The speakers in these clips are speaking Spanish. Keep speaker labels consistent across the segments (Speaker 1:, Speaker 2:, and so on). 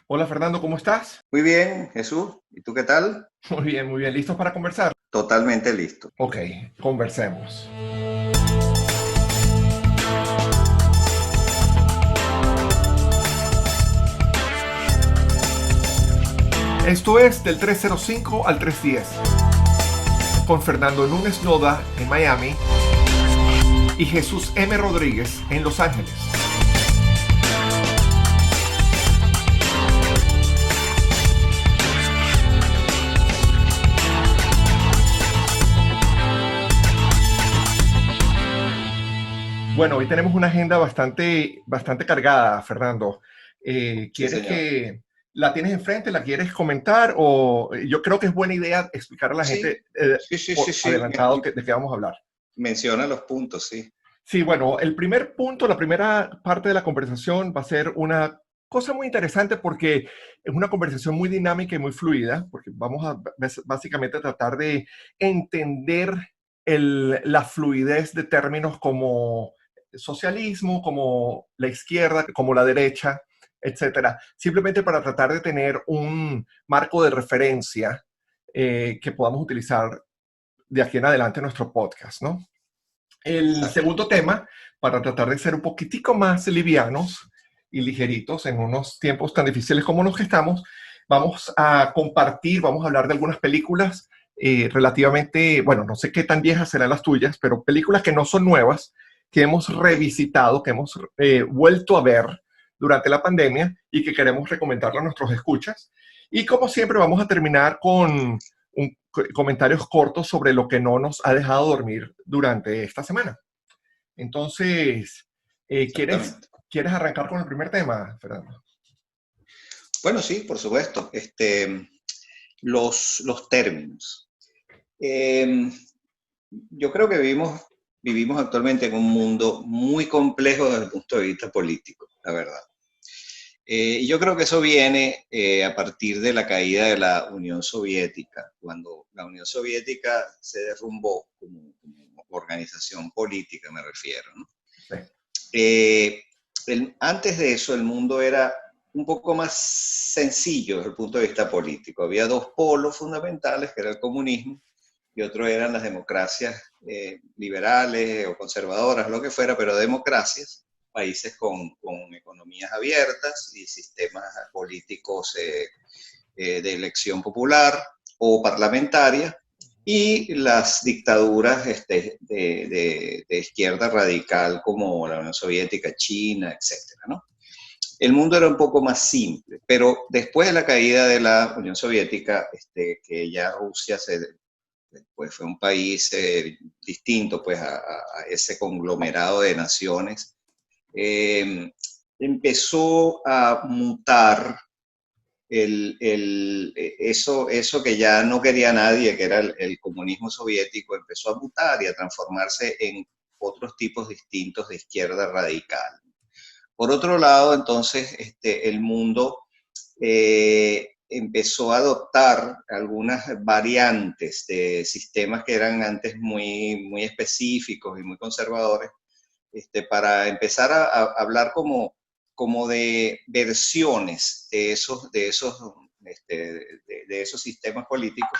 Speaker 1: Hola Fernando, ¿cómo estás?
Speaker 2: Muy bien, Jesús. ¿Y tú qué tal?
Speaker 1: Muy bien, ¿listos para conversar?
Speaker 2: Totalmente listo.
Speaker 1: Ok, conversemos. Esto es del 305 al 310, con Fernando Núñez Noda en Miami y Jesús M. Rodríguez en Los Ángeles. Bueno, hoy tenemos una agenda bastante cargada, Fernando.
Speaker 2: Sí,
Speaker 1: ¿Quieres
Speaker 2: señor.
Speaker 1: que la tienes enfrente, la quieres comentar? O yo creo que es buena idea explicar a la
Speaker 2: Sí,
Speaker 1: gente
Speaker 2: sí,
Speaker 1: por
Speaker 2: sí.
Speaker 1: adelantado de qué vamos a hablar.
Speaker 2: Menciona los puntos, sí.
Speaker 1: Sí, bueno, el primer punto, la primera parte de la conversación va a ser una cosa muy interesante porque es una conversación muy dinámica y muy fluida, porque vamos a básicamente tratar de entender la fluidez de términos como socialismo, como la izquierda, como la derecha, etcétera, simplemente para tratar de tener un marco de referencia que podamos utilizar de aquí en adelante en nuestro podcast, ¿no? El
Speaker 2: Exacto.
Speaker 1: segundo tema, para tratar de ser un poquitico más livianos y ligeritos en unos tiempos tan difíciles como los que estamos, vamos a compartir, vamos a hablar de algunas películas relativamente, bueno, no sé qué tan viejas serán las tuyas, pero películas que no son nuevas, que hemos
Speaker 2: Ok.
Speaker 1: revisitado, que hemos vuelto a ver durante la pandemia y que queremos recomendarle a nuestros escuchas. Y como siempre, vamos a terminar con comentarios cortos sobre lo que no nos ha dejado dormir durante esta semana. Entonces,
Speaker 2: Exactamente.
Speaker 1: ¿quieres arrancar con el primer tema, Fernando?
Speaker 2: Bueno, sí, por supuesto. Los términos. Eh, yo creo que vivimos actualmente en un mundo muy complejo desde el punto de vista político, la verdad. Y yo creo que eso viene a partir de la caída de la Unión Soviética, cuando la Unión Soviética se derrumbó como organización política, me refiero, ¿no?
Speaker 1: Sí,
Speaker 2: Eh, Antes de eso, el mundo era un poco más sencillo desde el punto de vista político. Había dos polos fundamentales, que era el comunismo y otro eran las democracias liberales o conservadoras, lo que fuera, pero democracias, países con economías abiertas y sistemas políticos de elección popular o parlamentaria, y las dictaduras de izquierda radical como la Unión Soviética, China, etcétera, ¿no? El mundo era un poco más simple, pero después de la caída de la Unión Soviética, que ya Rusia pues fue un país distinto pues a ese conglomerado de naciones, eh, empezó a mutar eso que ya no quería nadie, que era el comunismo soviético, empezó a mutar y a transformarse en otros tipos distintos de izquierda radical. Por otro lado, entonces, el mundo empezó a adoptar algunas variantes de sistemas que eran antes muy específicos y muy conservadores, para empezar a hablar como de versiones de esos sistemas políticos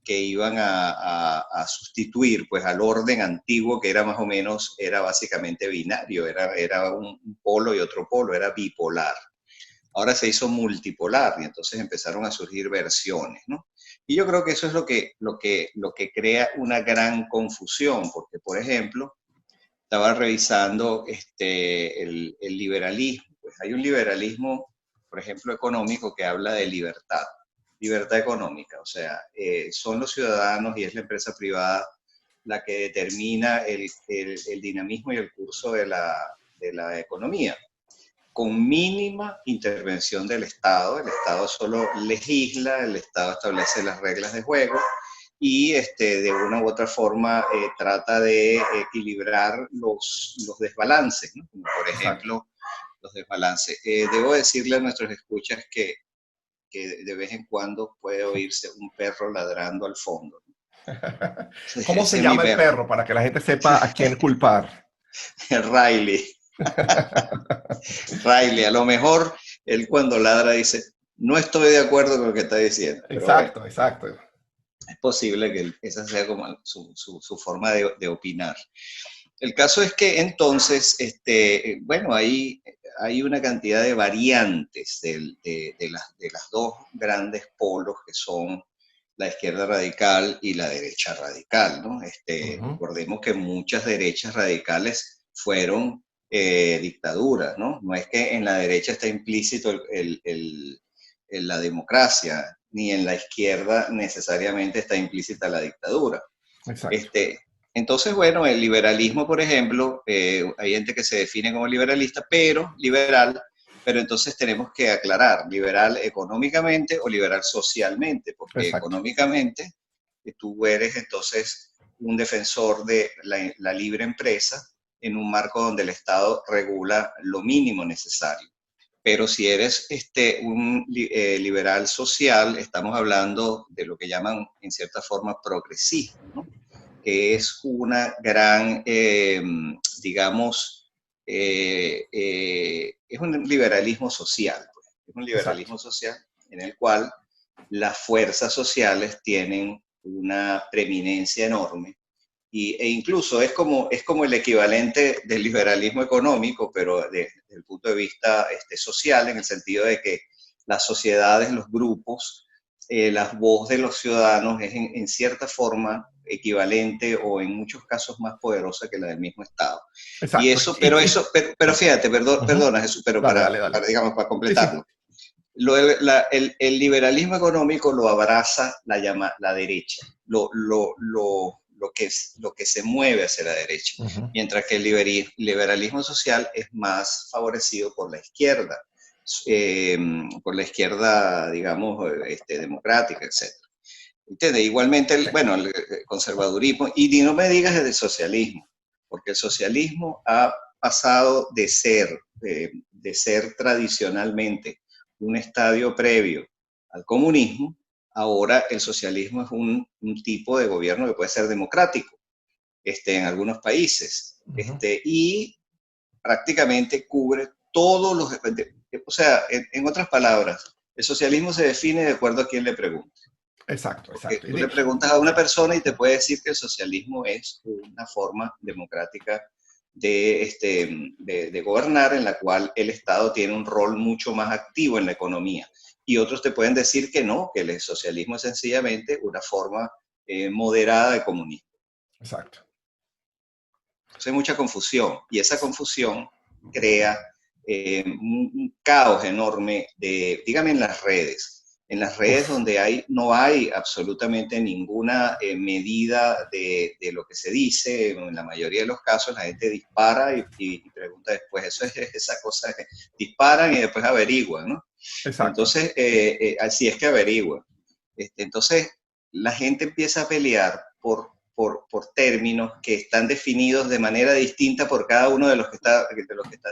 Speaker 2: que iban a sustituir pues al orden antiguo, que era más o menos, era básicamente binario, era un polo y otro polo, era bipolar. Ahora se hizo multipolar y entonces empezaron a surgir versiones, ¿no? Y yo creo que eso es lo que crea una gran confusión, porque, por ejemplo, estaba revisando el liberalismo. Pues hay un liberalismo, por ejemplo, económico, que habla de libertad económica. O sea, son los ciudadanos y es la empresa privada la que determina el dinamismo y el curso de la economía, con mínima intervención del Estado. El Estado solo legisla, el Estado establece las reglas de juego y de una u otra forma trata de equilibrar los desbalances, ¿no? Como por
Speaker 1: exacto.
Speaker 2: ejemplo los desbalances. Debo decirle a nuestros escuchas que de vez en cuando puede oírse un perro ladrando al fondo, ¿no?
Speaker 1: ¿Cómo se
Speaker 2: Ese es mi
Speaker 1: llama el
Speaker 2: perro,
Speaker 1: perro para que la gente sepa a quién culpar?
Speaker 2: Riley. Riley, a lo mejor él cuando ladra dice, no estoy de acuerdo con lo que está diciendo, pero bueno,
Speaker 1: Exacto, exacto.
Speaker 2: es posible que esa sea como su forma de opinar. El caso es que entonces, bueno, hay una cantidad de variantes de las dos grandes polos que son la izquierda radical y la derecha radical, ¿no?
Speaker 1: Ujú.
Speaker 2: Recordemos que muchas derechas radicales fueron dictaduras, ¿no? No es que en la derecha está implícito la democracia, ni en la izquierda necesariamente está implícita la dictadura.
Speaker 1: Exacto.
Speaker 2: Este, entonces, bueno, el liberalismo, por ejemplo, hay gente que se define como liberalista, pero liberal, pero entonces tenemos que aclarar, liberal económicamente o liberal socialmente, porque
Speaker 1: Exacto.
Speaker 2: económicamente tú eres entonces un defensor de la libre empresa en un marco donde el Estado regula lo mínimo necesario. Pero si eres un liberal social, estamos hablando de lo que llaman en cierta forma progresismo, ¿no? Que es una gran, digamos, es un liberalismo social, pues. Es un
Speaker 1: Exacto.
Speaker 2: liberalismo social en el cual las fuerzas sociales tienen una preeminencia enorme e incluso es como el equivalente del liberalismo económico, pero desde el punto de vista social, en el sentido de que las sociedades, los grupos, la voz de los ciudadanos es en cierta forma equivalente o en muchos casos más poderosa que la del mismo Estado. Y
Speaker 1: Exacto.
Speaker 2: pero fíjate,
Speaker 1: Ujú.
Speaker 2: perdona Jesús, pero
Speaker 1: Dale, dale, dale.
Speaker 2: digamos, para
Speaker 1: Sí, sí.
Speaker 2: completarlo, el liberalismo económico lo abraza la derecha, lo que se mueve hacia la derecha,
Speaker 1: Ujú.
Speaker 2: mientras que el liberalismo social es más favorecido por la izquierda, digamos, democrática, etc. ¿Entiendes? Igualmente,
Speaker 1: Sí.
Speaker 2: bueno, el conservadurismo, y no me digas del socialismo, porque el socialismo ha pasado de ser tradicionalmente un estadio previo al comunismo. Ahora el socialismo es un tipo de gobierno que puede ser democrático en algunos países,
Speaker 1: Ujú.
Speaker 2: y prácticamente cubre todos los... O sea, en otras palabras, el socialismo se define de acuerdo a quién le pregunta.
Speaker 1: Exacto,
Speaker 2: Porque
Speaker 1: exacto.
Speaker 2: tú le preguntas a una persona y te puede decir que el socialismo es una forma democrática de gobernar en la cual el Estado tiene un rol mucho más activo en la economía. Y otros te pueden decir que no, que el socialismo es sencillamente una forma moderada de comunismo.
Speaker 1: Exacto.
Speaker 2: Entonces hay mucha confusión y esa confusión crea un caos enorme dígame, en las redes
Speaker 1: Uf.
Speaker 2: donde no hay absolutamente ninguna medida de lo que se dice. En la mayoría de los casos la gente dispara y pregunta después, eso es esa cosa que disparan y después averiguan, ¿no?
Speaker 1: Exacto.
Speaker 2: Entonces, así es que averiguan. Entonces, la gente empieza a pelear por términos que están definidos de manera distinta por cada uno de los que está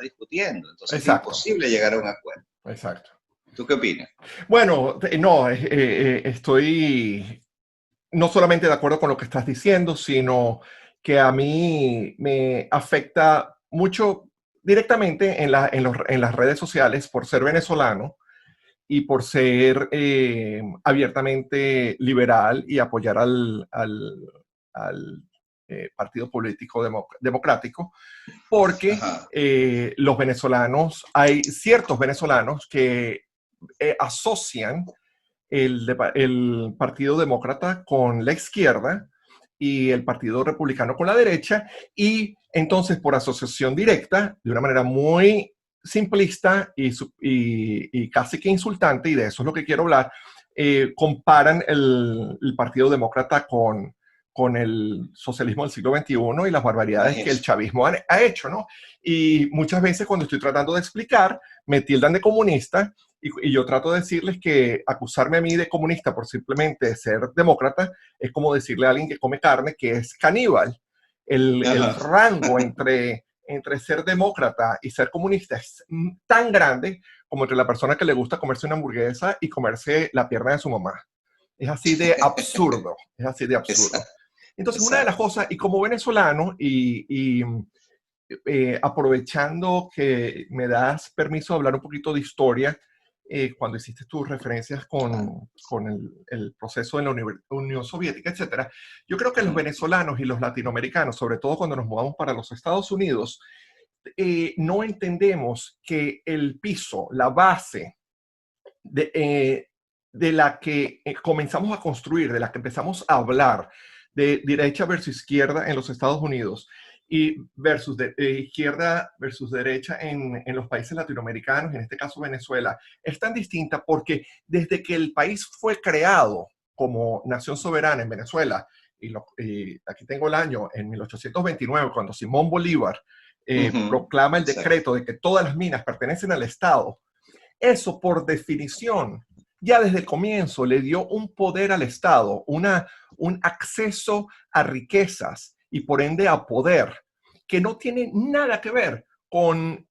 Speaker 2: discutiendo. Entonces, es
Speaker 1: Exacto.
Speaker 2: imposible llegar a un acuerdo.
Speaker 1: Exacto.
Speaker 2: ¿Tú qué opinas?
Speaker 1: Bueno, no, estoy no solamente de acuerdo con lo que estás diciendo, sino que a mí me afecta mucho directamente en las redes sociales por ser venezolano y por ser abiertamente liberal y apoyar al partido político democrático, porque
Speaker 2: Ajá.
Speaker 1: los venezolanos, hay ciertos venezolanos que asocian el Partido Demócrata con la izquierda y el Partido Republicano con la derecha, y entonces por asociación directa, de una manera muy simplista y casi que insultante, y de eso es lo que quiero hablar, comparan el Partido Demócrata con el socialismo del siglo XXI y las barbaridades que el
Speaker 2: Imagínate.
Speaker 1: chavismo ha hecho, ¿no? Y muchas veces cuando estoy tratando de explicar, me tildan de comunista y yo trato de decirles que acusarme a mí de comunista por simplemente ser demócrata es como decirle a alguien que come carne que es caníbal. El
Speaker 2: Ajá.
Speaker 1: rango entre ser demócrata y ser comunista es tan grande como entre la persona que le gusta comerse una hamburguesa y comerse la pierna de su mamá. Es así de absurdo, es así de absurdo.
Speaker 2: Exacto.
Speaker 1: Entonces, una de las
Speaker 2: Exacto.
Speaker 1: cosas, y como venezolano, aprovechando que me das permiso de hablar un poquito de historia, cuando hiciste tus referencias con el proceso en la Unión Soviética, etcétera. Yo creo que los venezolanos y los latinoamericanos, sobre todo cuando nos mudamos para los Estados Unidos, no entendemos que el piso, la base de la que comenzamos a construir, de la que empezamos a hablar, de derecha versus izquierda en los Estados Unidos y versus izquierda versus derecha en los países latinoamericanos, en este caso Venezuela, es tan distinta porque desde que el país fue creado como nación soberana en Venezuela, y aquí tengo el año, en 1829, cuando Simón Bolívar proclama el decreto de que todas las minas pertenecen al Estado, eso por definición ya desde el comienzo le dio un poder al Estado, un acceso a riquezas y por ende a poder que no tiene nada que ver con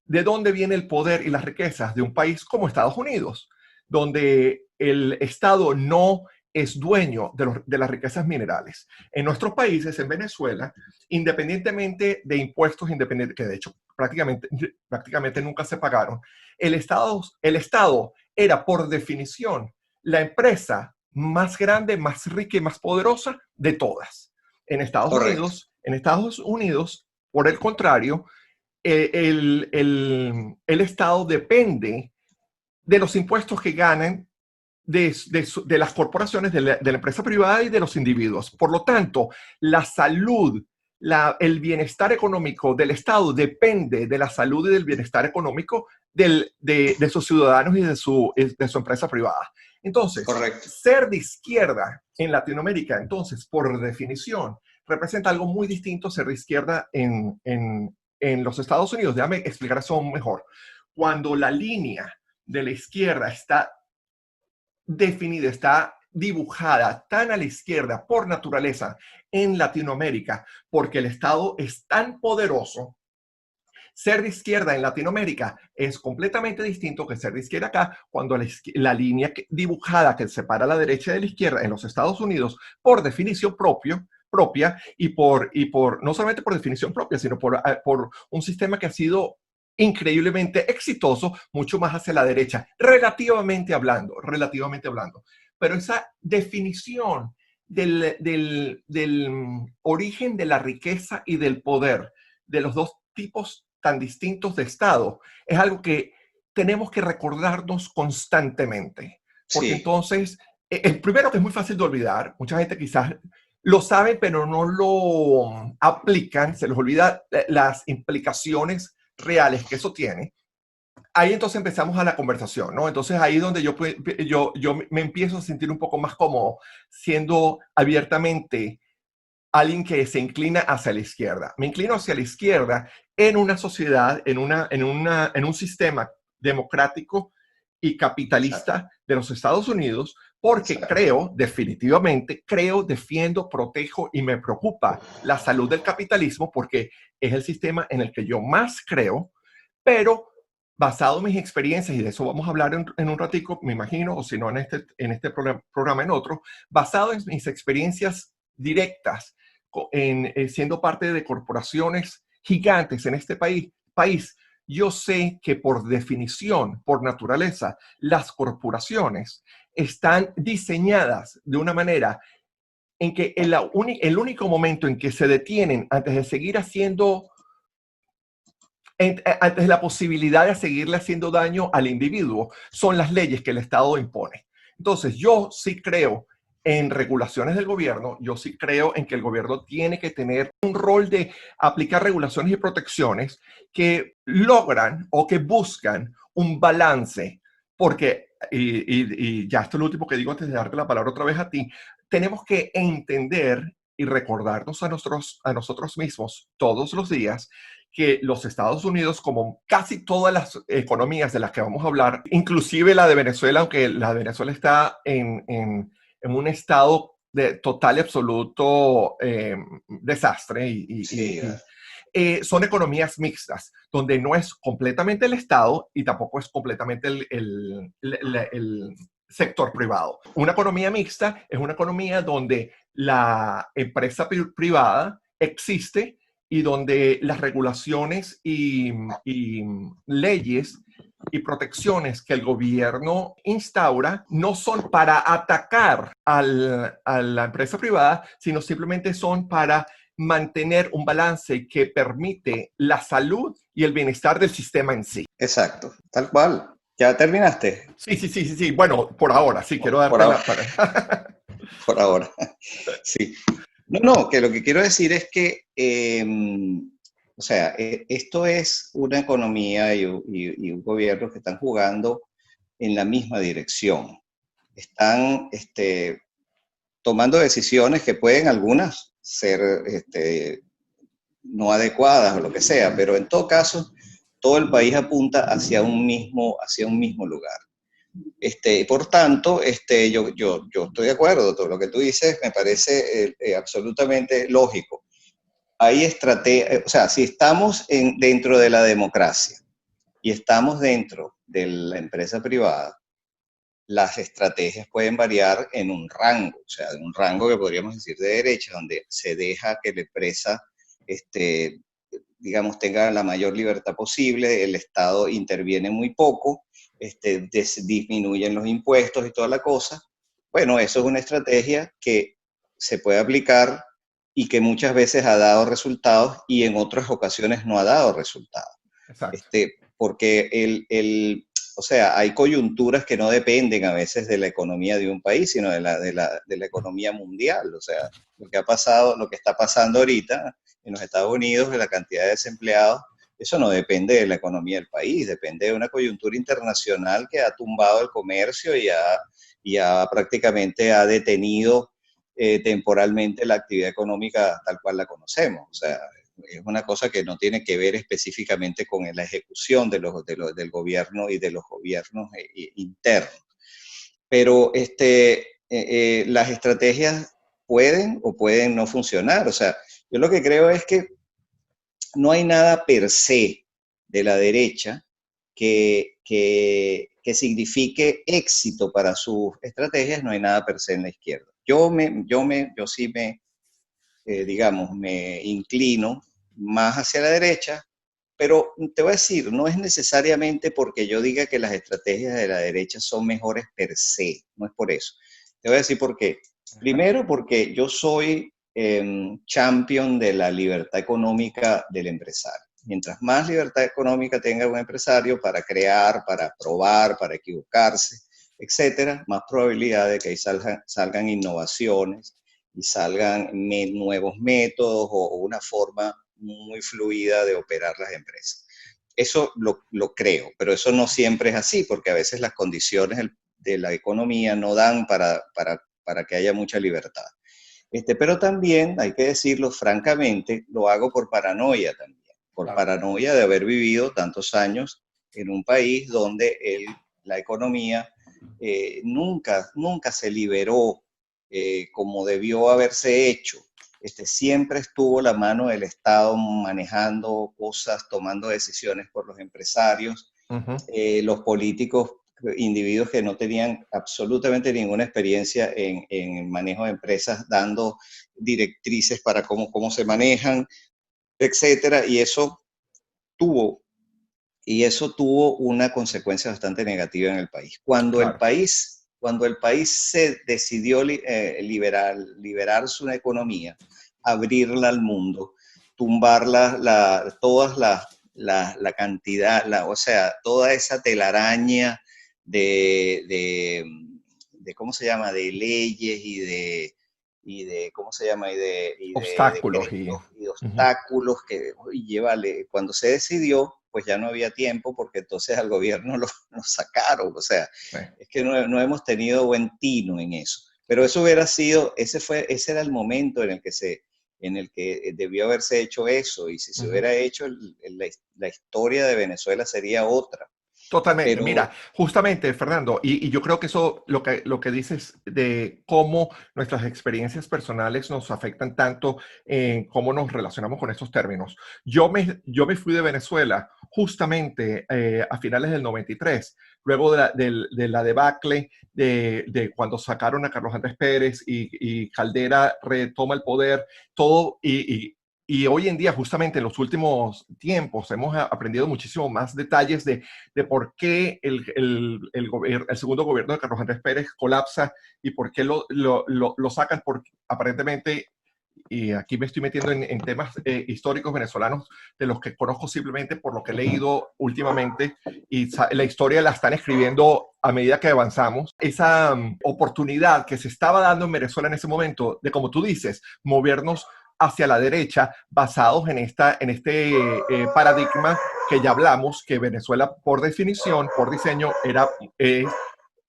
Speaker 1: de dónde viene el poder y las riquezas de un país como Estados Unidos, donde el Estado no es dueño de las riquezas minerales. En nuestros países, en Venezuela, independientemente de impuestos independientes, que de hecho prácticamente nunca se pagaron, el Estado era por definición la empresa más grande, más rica y más poderosa de todas.
Speaker 2: Correcto.
Speaker 1: En Estados Unidos, por el contrario, el Estado depende de los impuestos que ganan de las corporaciones, de la empresa privada y de los individuos. Por lo tanto, la salud, el bienestar económico del Estado depende de la salud y del bienestar económico de sus ciudadanos y de su empresa privada. Entonces,
Speaker 2: Correcto.
Speaker 1: ser de izquierda en Latinoamérica, entonces, por definición, representa algo muy distinto a ser de izquierda en los Estados Unidos. Déjame explicar eso mejor. Cuando la línea de la izquierda está definida, está dibujada tan a la izquierda por naturaleza en Latinoamérica, porque el Estado es tan poderoso, ser de izquierda en Latinoamérica es completamente distinto que ser de izquierda acá, cuando la línea dibujada que separa la derecha de la izquierda en los Estados Unidos, por definición propia no solamente por definición propia, sino por un sistema que ha sido increíblemente exitoso, mucho más hacia la derecha, relativamente hablando. Pero esa definición del origen de la riqueza y del poder de los dos tipos tan distintos de Estado es algo que tenemos que recordarnos constantemente. Porque
Speaker 2: Sí.
Speaker 1: entonces, el primero que es muy fácil de olvidar, mucha gente quizás lo sabe, pero no lo aplican, se les olvida las implicaciones reales que eso tiene. Ahí entonces empezamos a la conversación, ¿no? Entonces ahí es donde yo me empiezo a sentir un poco más cómodo siendo abiertamente alguien que se inclina hacia la izquierda. Me inclino hacia la izquierda en una sociedad, en un sistema democrático y capitalista de los Estados Unidos, porque definitivamente defiendo, protejo y me preocupa la salud del capitalismo porque es el sistema en el que yo más creo, pero basado en mis experiencias, y de eso vamos a hablar en un ratico, me imagino, o si no en este programa en otro, basado en mis experiencias directas siendo parte de corporaciones gigantes en este país, yo sé que por definición, por naturaleza, las corporaciones están diseñadas de una manera en que el único momento en que se detienen antes de seguir haciendo, antes de la posibilidad de seguirle haciendo daño al individuo, son las leyes que el Estado impone. Entonces, yo sí creo en regulaciones del gobierno, yo sí creo en que el gobierno tiene que tener un rol de aplicar regulaciones y protecciones que logran o que buscan un balance, porque, y ya esto es lo último que digo antes de darte la palabra otra vez a ti, tenemos que entender y recordarnos a nosotros mismos todos los días que los Estados Unidos, como casi todas las economías de las que vamos a hablar, inclusive la de Venezuela, aunque la de Venezuela está en un estado de total y absoluto desastre
Speaker 2: Sí,
Speaker 1: son economías mixtas, donde no es completamente el Estado y tampoco es completamente el sector privado. Una economía mixta es una economía donde la empresa privada existe y donde las regulaciones y leyes y protecciones que el gobierno instaura no son para atacar a la empresa privada, sino simplemente son para mantener un balance que permite la salud y el bienestar del sistema en sí.
Speaker 2: Exacto, tal cual. ¿Ya terminaste?
Speaker 1: Sí, sí, sí, sí, sí. Bueno, por ahora, sí, quiero
Speaker 2: Por
Speaker 1: darte
Speaker 2: ahora,
Speaker 1: la... Para...
Speaker 2: por ahora. Sí. No, no, que lo que quiero decir es que, o sea, esto es una economía y un gobierno que están jugando en la misma dirección. Están tomando decisiones que pueden algunas ser no adecuadas o lo que sea, pero en todo caso, todo el país apunta hacia un mismo lugar. Por tanto, yo estoy de acuerdo, todo lo que tú dices me parece absolutamente lógico. Hay estrategia, o sea, si estamos dentro de la democracia y estamos dentro de la empresa privada, las estrategias pueden variar en un rango, o sea, en un rango que podríamos decir de derecha, donde se deja que la empresa, digamos, tenga la mayor libertad posible, el Estado interviene muy poco, disminuyen los impuestos y toda la cosa. Bueno, eso es una estrategia que se puede aplicar y que muchas veces ha dado resultados y en otras ocasiones no ha dado resultados.
Speaker 1: Exacto.
Speaker 2: Porque o sea, hay coyunturas que no dependen a veces de la economía de un país, sino de la economía mundial. O sea, lo que ha pasado, lo que está pasando ahorita en los Estados Unidos, de la cantidad de desempleados, eso no depende de la economía del país, depende de una coyuntura internacional que ha tumbado el comercio y prácticamente ha detenido temporalmente la actividad económica tal cual la conocemos. O sea, es una cosa que no tiene que ver específicamente con la ejecución del gobierno y de los gobiernos internos. Pero las estrategias pueden o pueden no funcionar. O sea, yo lo que creo es que no hay nada per se de la derecha que signifique éxito para sus estrategias, no hay nada per se en la izquierda. Yo sí digamos, me inclino más hacia la derecha, pero te voy a decir, no es necesariamente porque yo diga que las estrategias de la derecha son mejores per se, no es por eso. Te voy a decir por qué. Primero, porque yo soy champion de la libertad económica del empresario. Mientras más libertad económica tenga un empresario para crear, para probar, para equivocarse, etcétera, más probabilidad de que ahí salgan innovaciones y salgan nuevos métodos o una forma muy fluida de operar las empresas. Eso lo creo, pero eso no siempre es así, porque a veces las condiciones de la economía no dan para que haya mucha libertad. Pero también, hay que decirlo francamente, lo hago por paranoia también, por
Speaker 1: Claro.
Speaker 2: paranoia de haber vivido tantos años en un país donde la economía nunca se liberó como debió haberse hecho. Siempre estuvo la mano del Estado manejando cosas, tomando decisiones por los empresarios, los políticos, individuos que no tenían absolutamente ninguna experiencia en el manejo de empresas, dando directrices para cómo se manejan, etcétera, tuvo y eso tuvo una consecuencia bastante negativa en el país.
Speaker 1: Claro.
Speaker 2: Cuando el país se decidió liberar su economía, abrirla al mundo, tumbar todas la cantidad, o sea, toda esa telaraña de ¿cómo se llama?, de leyes y de ¿cómo se llama?, y de
Speaker 1: Obstáculos y...
Speaker 2: decretos y de obstáculos que, oye, vale, cuando se decidió, pues ya no había tiempo porque entonces al gobierno lo sacaron, o sea,
Speaker 1: Sí.
Speaker 2: es que no hemos tenido buen tino en eso. Pero eso hubiera sido, ese era el momento en el que debió haberse hecho eso, y si se hubiera hecho, la historia de Venezuela sería otra.
Speaker 1: Totalmente. Mira,
Speaker 2: Pero,
Speaker 1: justamente, Fernando, y yo creo que eso, lo que dices de cómo nuestras experiencias personales nos afectan tanto en cómo nos relacionamos con estos términos. Yo me fui de Venezuela justamente a finales del 93, luego de la debacle de cuando sacaron a Carlos Andrés Pérez y Caldera retoma el poder, todo, y y hoy en día, justamente en los últimos tiempos, hemos aprendido muchísimo más detalles de por qué el segundo gobierno de Carlos Andrés Pérez colapsa y por qué lo sacan, porque aparentemente, y aquí me estoy metiendo en temas históricos venezolanos, de los que conozco simplemente por lo que he leído últimamente, y la historia la están escribiendo a medida que avanzamos. Esa oportunidad que se estaba dando en Venezuela en ese momento, de como tú dices, movernos hacia la derecha, basados en este paradigma que ya hablamos, que Venezuela, por definición, por diseño,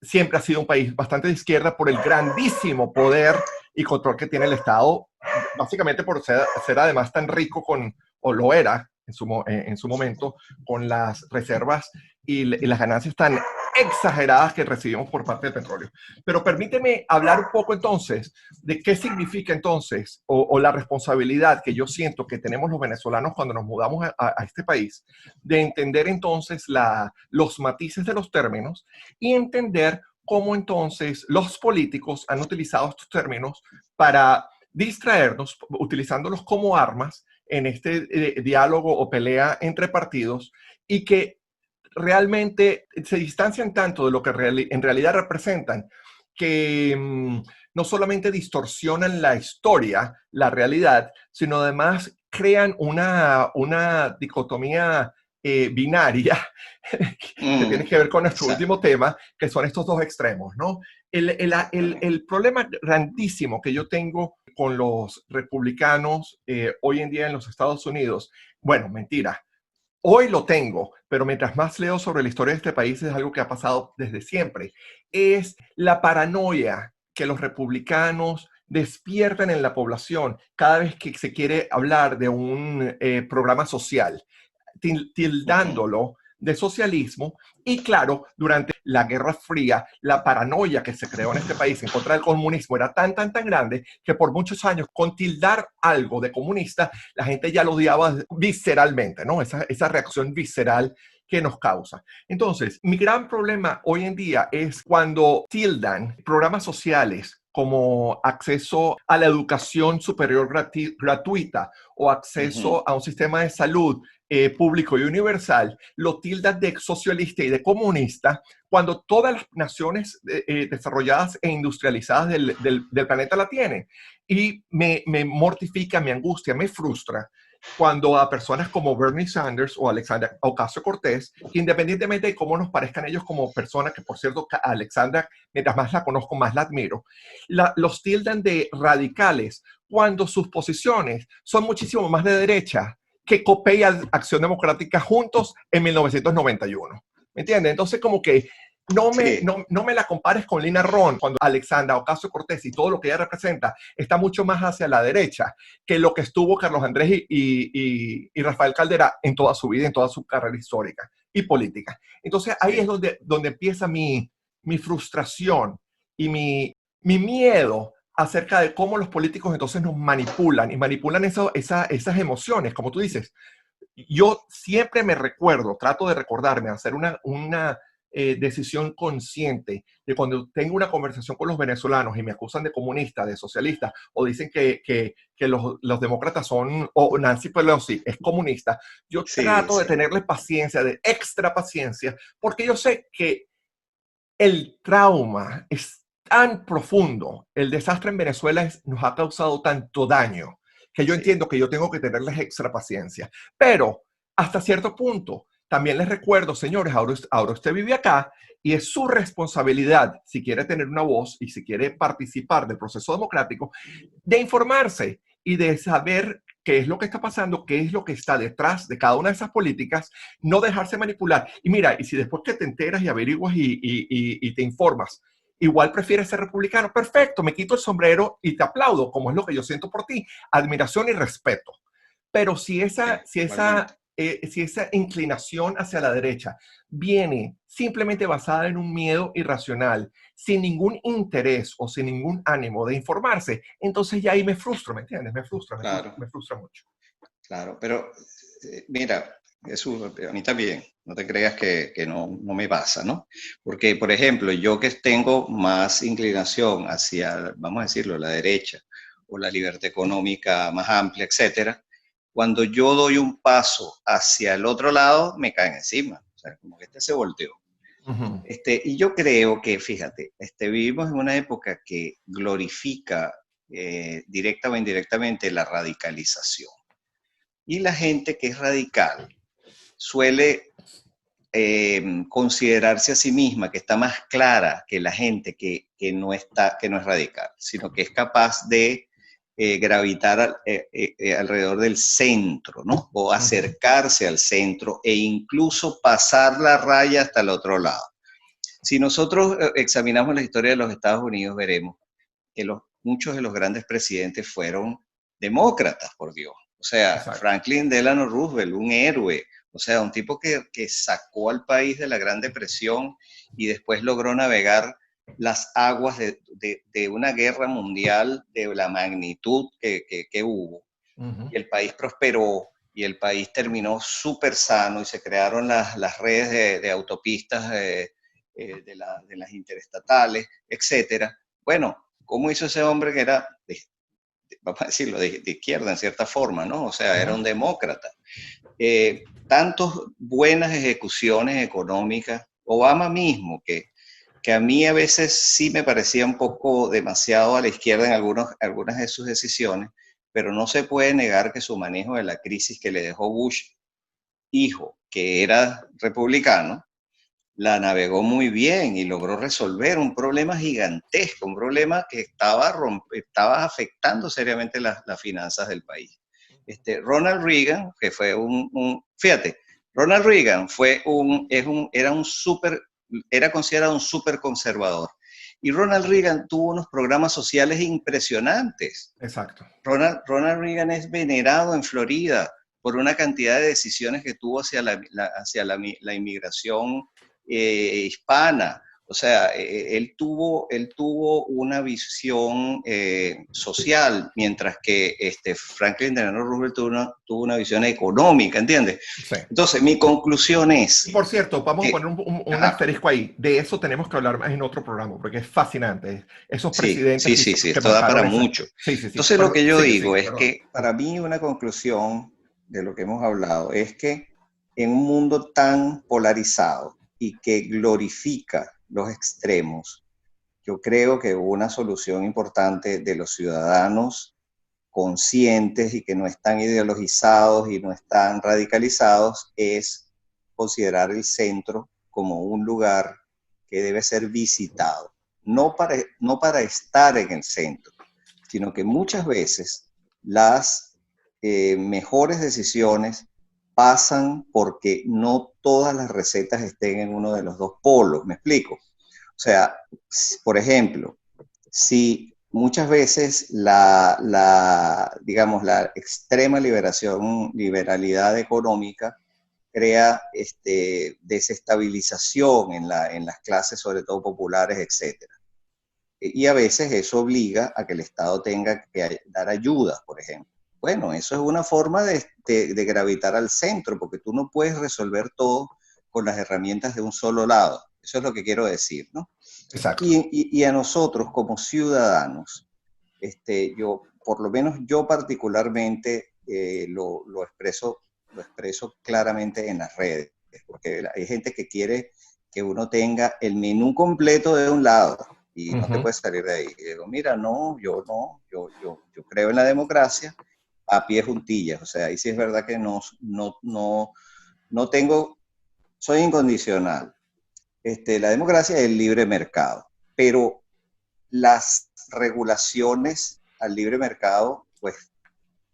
Speaker 1: siempre ha sido un país bastante de izquierda por el grandísimo poder y control que tiene el Estado, básicamente por ser además tan rico o lo era en su momento, con las reservas y las ganancias tan exageradas que recibimos por parte del petróleo. Pero permíteme hablar un poco entonces de qué significa entonces o la responsabilidad que yo siento que tenemos los venezolanos cuando nos mudamos a este país, de entender entonces los matices de los términos y entender cómo entonces los políticos han utilizado estos términos para distraernos, utilizándolos como armas en este diálogo o pelea entre partidos, y que realmente se distancian tanto de lo que en realidad representan, que no solamente distorsionan la historia, la realidad, sino además crean una dicotomía binaria que tiene que ver con nuestro
Speaker 2: Exacto.
Speaker 1: último tema, que son estos dos extremos, ¿no? El problema grandísimo que yo tengo con los republicanos hoy en día en los Estados Unidos, bueno, mentira, hoy lo tengo, pero mientras más leo sobre la historia de este país, es algo que ha pasado desde siempre, es la paranoia que los republicanos despiertan en la población cada vez que se quiere hablar de un programa social,
Speaker 2: Ujú.
Speaker 1: tildándolo de socialismo. Y claro, durante la Guerra Fría, la paranoia que se creó en este país en contra del comunismo era tan grande que por muchos años, con tildar algo de comunista, la gente ya lo odiaba visceralmente, ¿no? Esa reacción visceral que nos causa. Entonces, mi gran problema hoy en día es cuando tildan programas sociales como acceso a la educación superior gratuita o
Speaker 2: Ujú.
Speaker 1: acceso a un sistema de salud público y universal, lo tildan de socialista y de comunista, cuando todas las naciones desarrolladas e industrializadas del planeta la tienen. Y me mortifica, me angustia, me frustra cuando a personas como Bernie Sanders o Alexandra Ocasio-Cortez, que independientemente de cómo nos parezcan ellos como personas, que por cierto, Alexandra, mientras más la conozco, más la admiro, los tildan de radicales cuando sus posiciones son muchísimo más de derecha que COPE y Acción Democrática juntos en 1991. ¿Me entiendes? Entonces, como que
Speaker 2: Sí,
Speaker 1: no me la compares con Lina Ron, cuando Alexandra Ocasio-Cortez y todo lo que ella representa está mucho más hacia la derecha que lo que estuvo Carlos Andrés y Rafael Caldera en toda su vida, en toda su carrera histórica y política. Entonces, ahí es
Speaker 2: sí.
Speaker 1: donde empieza mi frustración y mi miedo acerca de cómo los políticos entonces nos manipulan y manipulan esas emociones, como tú dices. Yo siempre me recuerdo, trato de recordarme, hacer una decisión consciente de cuando tengo una conversación con los venezolanos y me acusan de comunista, de socialista, o dicen que los demócratas son, o Nancy Pelosi es comunista, yo
Speaker 2: Sí,
Speaker 1: trato de
Speaker 2: sí.
Speaker 1: tenerle paciencia, de extra paciencia, porque yo sé que el trauma es tan profundo, el desastre en Venezuela nos ha causado tanto daño, que yo
Speaker 2: Sí.
Speaker 1: entiendo que yo tengo que tenerles extra paciencia. Pero hasta cierto punto, también les recuerdo, señores, ahora usted vive acá y es su responsabilidad, si quiere tener una voz y si quiere participar del proceso democrático, de informarse y de saber qué es lo que está pasando, qué es lo que está detrás de cada una de esas políticas, no dejarse manipular. Y mira, y si después que te enteras y averiguas y te informas, igual prefieres ser republicano, perfecto, me quito el sombrero y te aplaudo, como es lo que yo siento por ti, admiración y respeto. Pero
Speaker 2: Igualmente.
Speaker 1: si esa inclinación hacia la derecha viene simplemente basada en un miedo irracional, sin ningún interés o sin ningún ánimo de informarse, entonces ya ahí me frustro, ¿me entiendes?
Speaker 2: Claro,
Speaker 1: Me frustra mucho.
Speaker 2: claro. Pero mira, eso a mí también. No te creas que no me pasa, ¿no? Porque, por ejemplo, yo que tengo más inclinación hacia, vamos a decirlo, la derecha o la libertad económica más amplia, etcétera, cuando yo doy un paso hacia el otro lado, me caen encima. O sea, como que este se volteó. Y yo creo que, fíjate, vivimos en una época que glorifica directa o indirectamente la radicalización. Y la gente que es radical suele considerarse a sí misma que está más clara que la gente que no es radical, sino que es capaz de gravitar alrededor del centro, ¿no? O acercarse al centro e incluso pasar la raya hasta el otro lado. Si nosotros examinamos la historia de los Estados Unidos, veremos que muchos de los grandes presidentes fueron demócratas, por Dios. O sea, exacto, Franklin Delano Roosevelt, un héroe, o sea, un tipo que sacó al país de la Gran Depresión y después logró navegar las aguas de una guerra mundial de la magnitud que hubo. Y el país prosperó y el país terminó súper sano y se crearon las redes de autopistas de las interestatales, etcétera. Bueno, ¿cómo hizo ese hombre que era, vamos a decirlo, de izquierda en cierta forma, ¿no? O sea, era un demócrata. Tantas buenas ejecuciones económicas, Obama mismo, que a mí a veces sí me parecía un poco demasiado a la izquierda en algunas de sus decisiones, pero no se puede negar que su manejo de la crisis que le dejó Bush, hijo, que era republicano, la navegó muy bien y logró resolver un problema gigantesco, un problema que estaba afectando seriamente las finanzas del país. Ronald Reagan, que fue fíjate, Ronald Reagan era considerado un súper conservador. Y Ronald Reagan tuvo unos programas sociales impresionantes.
Speaker 1: Exacto.
Speaker 2: Ronald Reagan es venerado en Florida por una cantidad de decisiones que tuvo hacia la inmigración hispana. O sea, él tuvo una visión social, mientras que Franklin Delano Roosevelt tuvo una visión económica, ¿entiendes? Sí. Entonces, mi conclusión es...
Speaker 1: Por cierto, vamos a poner un asterisco ahí. De eso tenemos que hablar más en otro programa, porque es fascinante. Esos presidentes...
Speaker 2: Sí, esto da para mucho.
Speaker 1: Sí.
Speaker 2: Entonces, lo que yo digo es que, para mí, una conclusión de lo que hemos hablado es que en un mundo tan polarizado y que glorifica los extremos, yo creo que una solución importante de los ciudadanos conscientes y que no están ideologizados y no están radicalizados es considerar el centro como un lugar que debe ser visitado, no para estar en el centro, sino que muchas veces las mejores decisiones pasan porque no todas las recetas estén en uno de los dos polos, ¿me explico? O sea, por ejemplo, si muchas veces digamos, la extrema liberalidad económica crea desestabilización en las clases, sobre todo populares, etc. Y a veces eso obliga a que el Estado tenga que dar ayudas, por ejemplo. Bueno, eso es una forma de gravitar al centro, porque tú no puedes resolver todo con las herramientas de un solo lado. Eso es lo que quiero decir, ¿no?
Speaker 1: Exacto.
Speaker 2: Y a nosotros como ciudadanos, por lo menos yo particularmente lo expreso claramente en las redes, porque hay gente que quiere que uno tenga el menú completo de un lado y no te puedes salir de ahí. Y digo, mira, yo creo en la democracia a pie juntillas, o sea, ahí sí es verdad que no tengo, soy incondicional. La democracia es el libre mercado, pero las regulaciones al libre mercado, pues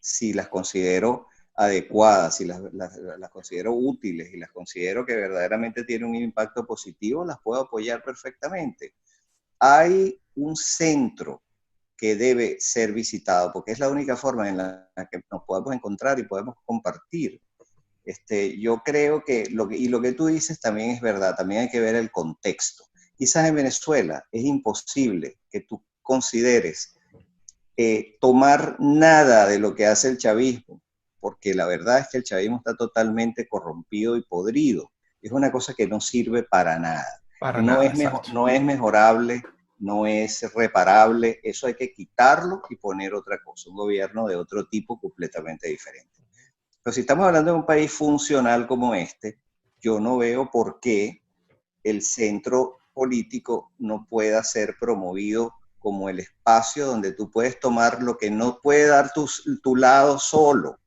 Speaker 2: si las considero adecuadas, si las considero útiles y las considero que verdaderamente tienen un impacto positivo, las puedo apoyar perfectamente. Hay un centro que debe ser visitado, porque es la única forma en la que nos podemos encontrar y podemos compartir. Yo creo que lo que tú dices también es verdad, también hay que ver el contexto. Quizás en Venezuela es imposible que tú consideres tomar nada de lo que hace el chavismo, porque la verdad es que el chavismo está totalmente corrompido y podrido. Es una cosa que no sirve para nada. No es mejorable, no es reparable, eso hay que quitarlo y poner otra cosa, un gobierno de otro tipo completamente diferente. Pero si estamos hablando de un país funcional como este, yo no veo por qué el centro político no pueda ser promovido como el espacio donde tú puedes tomar lo que no puede dar tu lado solo,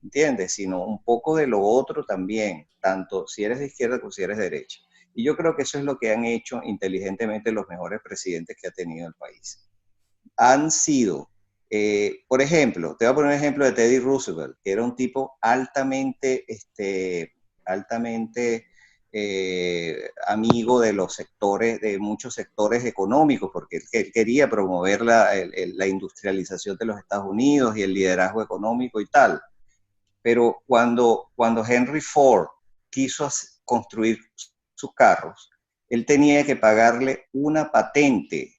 Speaker 2: ¿entiendes? Sino un poco de lo otro también, tanto si eres de izquierda como si eres de derecha. Y yo creo que eso es lo que han hecho inteligentemente los mejores presidentes que ha tenido el país. Han sido, por ejemplo, te voy a poner un ejemplo de Teddy Roosevelt, que era un tipo altamente amigo de los sectores, de muchos sectores económicos, porque él quería promover la industrialización de los Estados Unidos y el liderazgo económico y tal. Pero cuando Henry Ford quiso construir sus carros, él tenía que pagarle una patente,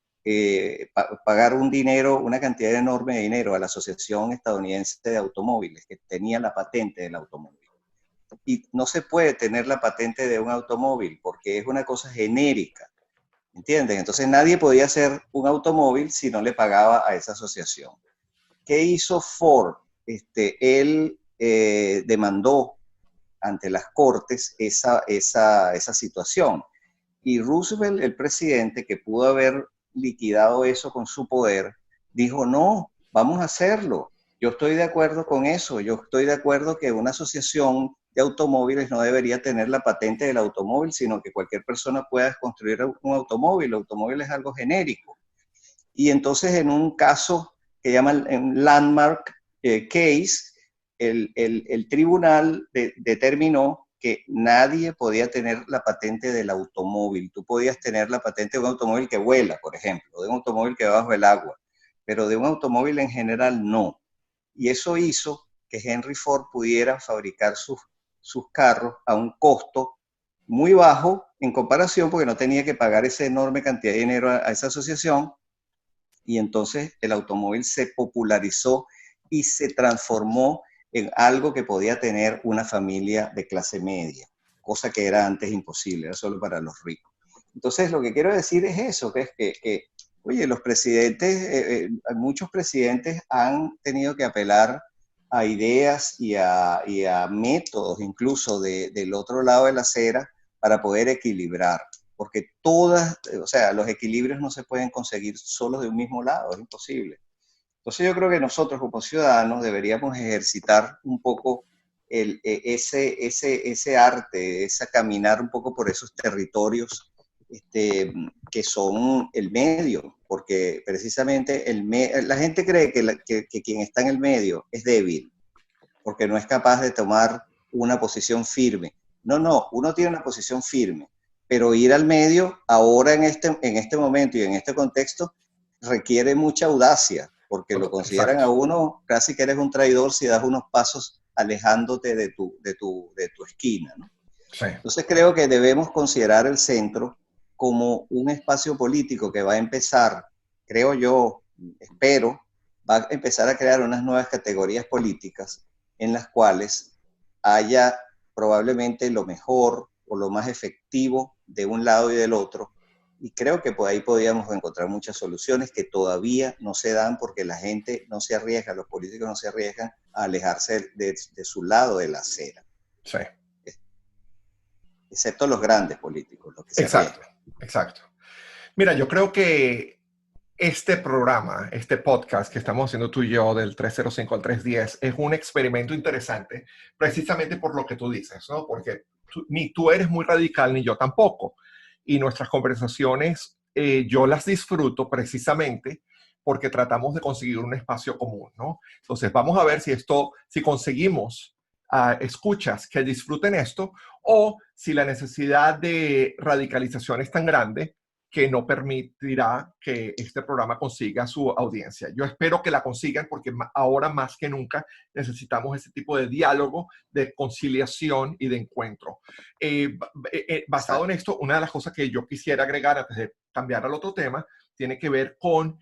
Speaker 2: pagar un dinero, una cantidad enorme de dinero a la Asociación Estadounidense de Automóviles, que tenía la patente del automóvil. Y no se puede tener la patente de un automóvil porque es una cosa genérica, ¿entiendes? Entonces nadie podía hacer un automóvil si no le pagaba a esa asociación. ¿Qué hizo Ford? Él demandó ante las cortes esa situación. Y Roosevelt, el presidente, que pudo haber liquidado eso con su poder, dijo, no, vamos a hacerlo. Yo estoy de acuerdo con eso. Yo estoy de acuerdo que una asociación de automóviles no debería tener la patente del automóvil, sino que cualquier persona pueda construir un automóvil. El automóvil es algo genérico. Y entonces en un caso que llaman Landmark Case, el tribunal determinó que nadie podía tener la patente del automóvil. Tú podías tener la patente de un automóvil que vuela, por ejemplo, de un automóvil que va bajo el agua, pero de un automóvil en general no. Y eso hizo que Henry Ford pudiera fabricar sus carros a un costo muy bajo en comparación, porque no tenía que pagar esa enorme cantidad de dinero a esa asociación, y entonces el automóvil se popularizó y se transformó en algo que podía tener una familia de clase media, cosa que era antes imposible, era solo para los ricos. Entonces lo que quiero decir es eso, que es que oye, los presidentes, muchos presidentes han tenido que apelar a ideas y a métodos incluso del otro lado de la acera para poder equilibrar, porque todas, o sea, los equilibrios no se pueden conseguir solos de un mismo lado, es imposible. Entonces yo creo que nosotros como ciudadanos deberíamos ejercitar un poco ese arte, esa caminar un poco por esos territorios que son el medio, porque precisamente la gente cree que quien está en el medio es débil, porque no es capaz de tomar una posición firme. No, no, uno tiene una posición firme, pero ir al medio ahora en este momento y en este contexto requiere mucha audacia, porque lo consideran a
Speaker 1: Exacto.
Speaker 2: uno casi que eres un traidor si das unos pasos alejándote de tu esquina, ¿no?
Speaker 1: Sí.
Speaker 2: Entonces creo que debemos considerar el centro como un espacio político que va a empezar, creo yo, espero, va a empezar a crear unas nuevas categorías políticas en las cuales haya probablemente lo mejor o lo más efectivo de un lado y del otro. Y creo que por ahí podríamos encontrar muchas soluciones que todavía no se dan porque la gente no se arriesga, los políticos no se arriesgan a alejarse de su lado de la acera,
Speaker 1: Sí.
Speaker 2: excepto los grandes políticos, los que se
Speaker 1: Exacto,
Speaker 2: arriesgan.
Speaker 1: exacto. Mira, yo creo que este programa, este podcast que estamos haciendo tú y yo del 305 al 310 es un experimento interesante precisamente por lo que tú dices, ¿no? Porque ni tú eres muy radical ni yo tampoco. Y nuestras conversaciones yo las disfruto precisamente porque tratamos de conseguir un espacio común, ¿no? Entonces vamos a ver si conseguimos escuchas que disfruten esto o si la necesidad de radicalización es tan grande que no permitirá que este programa consiga su audiencia. Yo espero que la consigan porque ahora más que nunca necesitamos ese tipo de diálogo, de conciliación y de encuentro. Basado en
Speaker 2: Exacto.
Speaker 1: esto, una de las cosas que yo quisiera agregar antes de cambiar al otro tema tiene que ver con,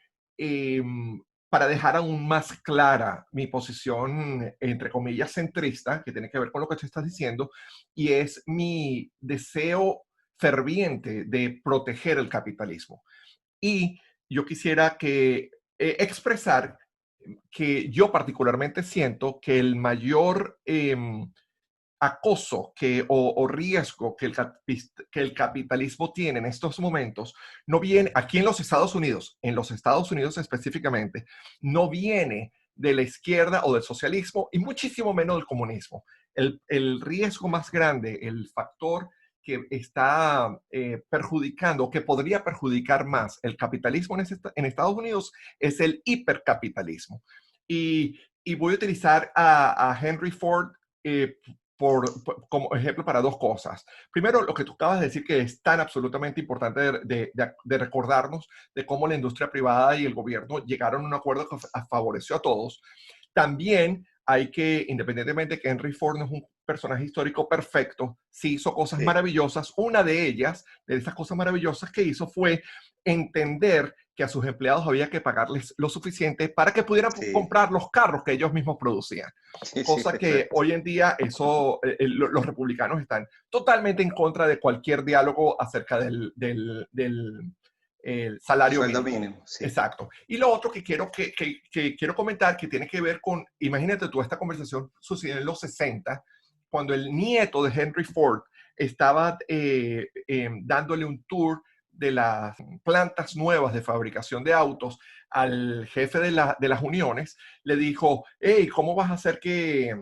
Speaker 1: para dejar aún más clara mi posición, entre comillas, centrista, que tiene que ver con lo que te estás diciendo, y es mi deseo ferviente de proteger el capitalismo. Y yo quisiera expresar que yo particularmente siento que el mayor acoso o riesgo que el capitalismo tiene en estos momentos no viene aquí en los Estados Unidos específicamente, no viene de la izquierda o del socialismo y muchísimo menos del comunismo. El riesgo más grande, el factor que está perjudicando, que podría perjudicar más el capitalismo en Estados Unidos es el hipercapitalismo. Y voy a utilizar a Henry Ford eh, como ejemplo para dos cosas. Primero, lo que tú acabas de decir, que es tan absolutamente importante de recordarnos de cómo la industria privada y el gobierno llegaron a un acuerdo que favoreció a todos. También hay que, independientemente de que Henry Ford no es un personaje histórico perfecto, sí hizo cosas
Speaker 2: Sí,
Speaker 1: maravillosas. Una de ellas, de esas cosas maravillosas que hizo, fue entender que a sus empleados había que pagarles lo suficiente para que pudieran
Speaker 2: sí,
Speaker 1: comprar los carros que ellos mismos producían.
Speaker 2: sí, sí,
Speaker 1: Cosa que
Speaker 2: exacto.
Speaker 1: hoy en día los republicanos están totalmente en contra de cualquier diálogo acerca del el salario
Speaker 2: Sueldo
Speaker 1: mínimo.
Speaker 2: mínimo, sí.
Speaker 1: Exacto. Y lo otro que quiero comentar, que tiene que ver con, imagínate tú, esta conversación sucedió en los 60, cuando el nieto de Henry Ford estaba dándole un tour de las plantas nuevas de fabricación de autos al jefe de las uniones. Le dijo, hey, ¿cómo vas a hacer que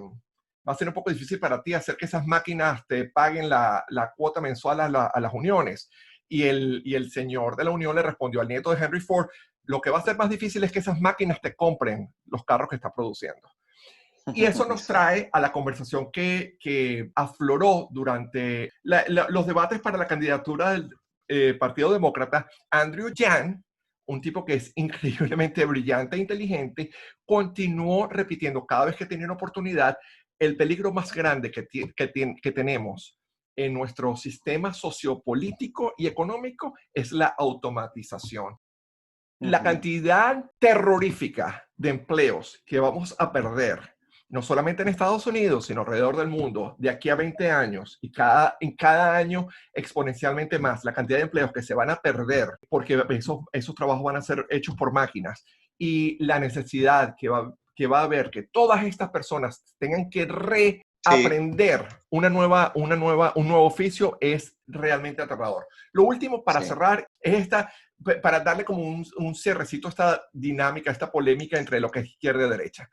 Speaker 1: va a ser un poco difícil para ti hacer que esas máquinas te paguen la cuota mensual a las uniones? Y el señor de la unión le respondió al nieto de Henry Ford, lo que va a ser más difícil es que esas máquinas te compren los carros que está produciendo. Y eso nos
Speaker 2: Sí,
Speaker 1: trae a la conversación que afloró durante los debates para la candidatura del Partido Demócrata. Andrew Yang, un tipo que es increíblemente brillante e inteligente, continuó repitiendo cada vez que tenía una oportunidad el peligro más grande que tenemos en nuestro sistema sociopolítico y económico es la automatización. La
Speaker 2: ujú,
Speaker 1: cantidad terrorífica de empleos que vamos a perder, no solamente en Estados Unidos, sino alrededor del mundo, de aquí a 20 años y en cada año exponencialmente más, la cantidad de empleos que se van a perder porque esos trabajos van a ser hechos por máquinas y la necesidad que va a haber que todas estas personas tengan que
Speaker 2: sí,
Speaker 1: reaprender un nuevo oficio es realmente aterrador. Lo último para
Speaker 2: sí.
Speaker 1: cerrar es para darle como un cierrecito a esta dinámica, a esta polémica entre lo que es izquierda y derecha.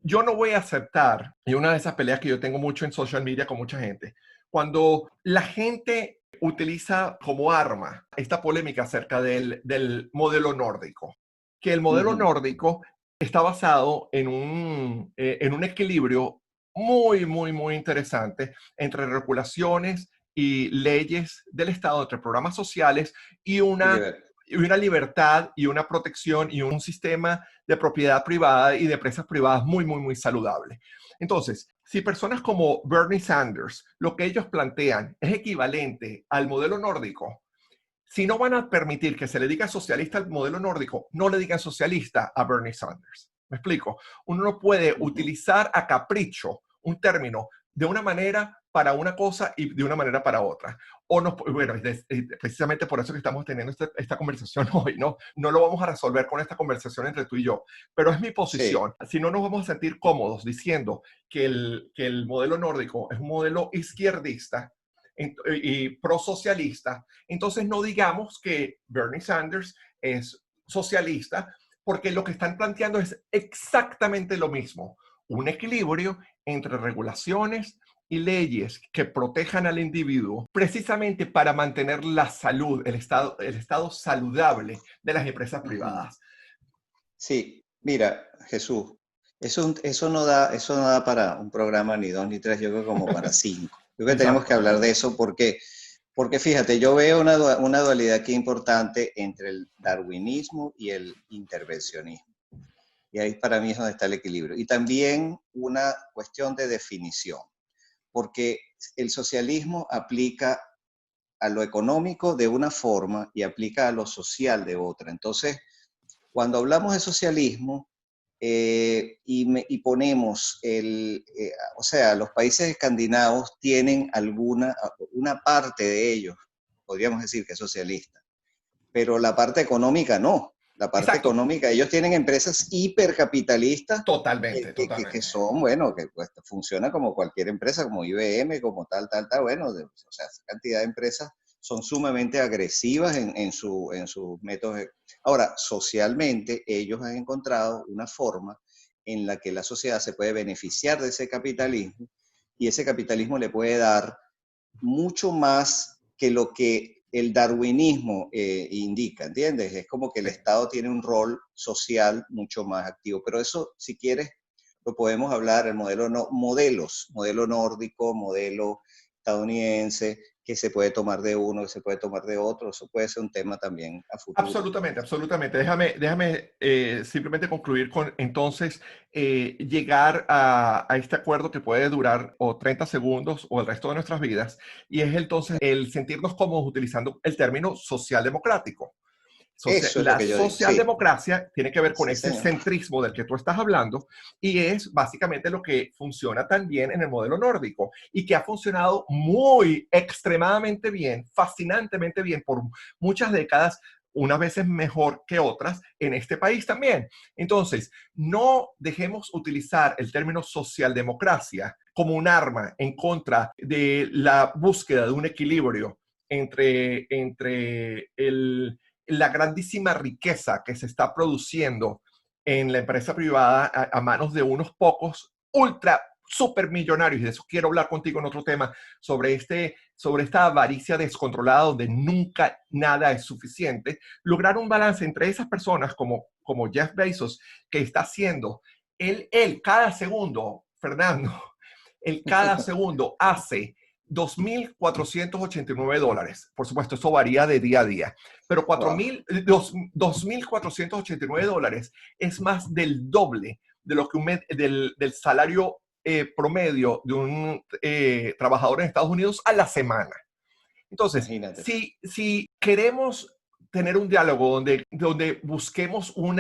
Speaker 1: Yo no voy a aceptar, y una de esas peleas que yo tengo mucho en social media con mucha gente, cuando la gente utiliza como arma esta polémica acerca del modelo nórdico, que el modelo
Speaker 2: Ujú,
Speaker 1: nórdico está basado en un equilibrio muy, muy, muy interesante entre regulaciones y leyes del Estado, entre programas sociales y
Speaker 2: y
Speaker 1: una,
Speaker 2: libertad.
Speaker 1: y una libertad y una protección y un sistema de propiedad privada y de empresas privadas muy, muy, muy saludable. Entonces, si personas como Bernie Sanders, lo que ellos plantean es equivalente al modelo nórdico, si no van a permitir que se le diga socialista al modelo nórdico, no le digan socialista a Bernie Sanders. ¿Me explico? Uno no puede
Speaker 2: Ujú,
Speaker 1: utilizar a capricho un término de una manera para una cosa y de una manera para otra. O no, bueno, precisamente por eso que estamos teniendo esta conversación hoy, ¿no? No lo vamos a resolver con esta conversación entre tú y yo, pero es mi
Speaker 2: sí,
Speaker 1: posición. Si no nos vamos a sentir cómodos diciendo que el modelo nórdico es un modelo izquierdista y prosocialista, entonces no digamos que Bernie Sanders es socialista, porque lo que están planteando es exactamente lo mismo, un equilibrio entre regulaciones y leyes que protejan al individuo precisamente para mantener la salud, el estado saludable de las empresas
Speaker 2: ujú.
Speaker 1: privadas.
Speaker 2: Sí, mira, Jesús, eso no da para un programa ni dos ni tres, yo creo como para cinco. Yo creo que tenemos que
Speaker 1: Exacto.
Speaker 2: hablar de eso porque fíjate, yo veo una dualidad aquí importante entre el darwinismo y el intervencionismo. Y ahí para mí es donde está el equilibrio. Y también una cuestión de definición, porque el socialismo aplica a lo económico de una forma y aplica a lo social de otra. Entonces, cuando hablamos de socialismo y ponemos o sea, los países escandinavos tienen una parte de ellos, podríamos decir que es socialista, pero la parte económica no. la parte
Speaker 1: Exacto,
Speaker 2: económica. Ellos tienen empresas hipercapitalistas
Speaker 1: totalmente,
Speaker 2: que
Speaker 1: totalmente.
Speaker 2: son, bueno, que pues, funciona como cualquier empresa, como IBM, como tal, bueno, o sea, esa cantidad de empresas son sumamente agresivas en sus métodos. Ahora, socialmente, ellos han encontrado una forma en la que la sociedad se puede beneficiar de ese capitalismo y ese capitalismo le puede dar mucho más que lo que el darwinismo indica, ¿entiendes? Es como que el
Speaker 1: Sí.
Speaker 2: Estado tiene un rol social mucho más activo, pero eso, si quieres, lo podemos hablar, el modelo, no, modelo nórdico, modelo estadounidense, que se puede tomar de uno, que se puede tomar de otro, eso puede ser un tema también a futuro.
Speaker 1: Absolutamente, absolutamente. Déjame simplemente concluir con entonces llegar a este acuerdo que puede durar o 30 segundos o el resto de nuestras vidas, y es entonces el sentirnos cómodos utilizando el término socialdemocrático.
Speaker 2: Eso es lo
Speaker 1: La
Speaker 2: que yo digo, sí,
Speaker 1: socialdemocracia tiene que ver con
Speaker 2: sí,
Speaker 1: ese
Speaker 2: señor.
Speaker 1: centrismo del que tú estás hablando y es básicamente lo que funciona también en el modelo nórdico y que ha funcionado muy extremadamente bien, fascinantemente bien por muchas décadas, unas veces mejor que otras en este país también. Entonces, no dejemos utilizar el término socialdemocracia como un arma en contra de la búsqueda de un equilibrio entre la grandísima riqueza que se está produciendo en la empresa privada a manos de unos pocos ultra super millonarios, y de eso quiero hablar contigo en otro tema, sobre esta avaricia descontrolada donde nunca nada es suficiente, lograr un balance entre esas personas como Jeff Bezos, que está haciendo, él cada segundo, Fernando, él cada segundo hace $2.489. Por supuesto, eso varía de día a día, pero
Speaker 2: Wow,
Speaker 1: $2.489 es más del doble de lo que del salario promedio de un trabajador en Estados Unidos a la semana. Entonces,
Speaker 2: imagínate.
Speaker 1: si queremos tener un diálogo donde busquemos un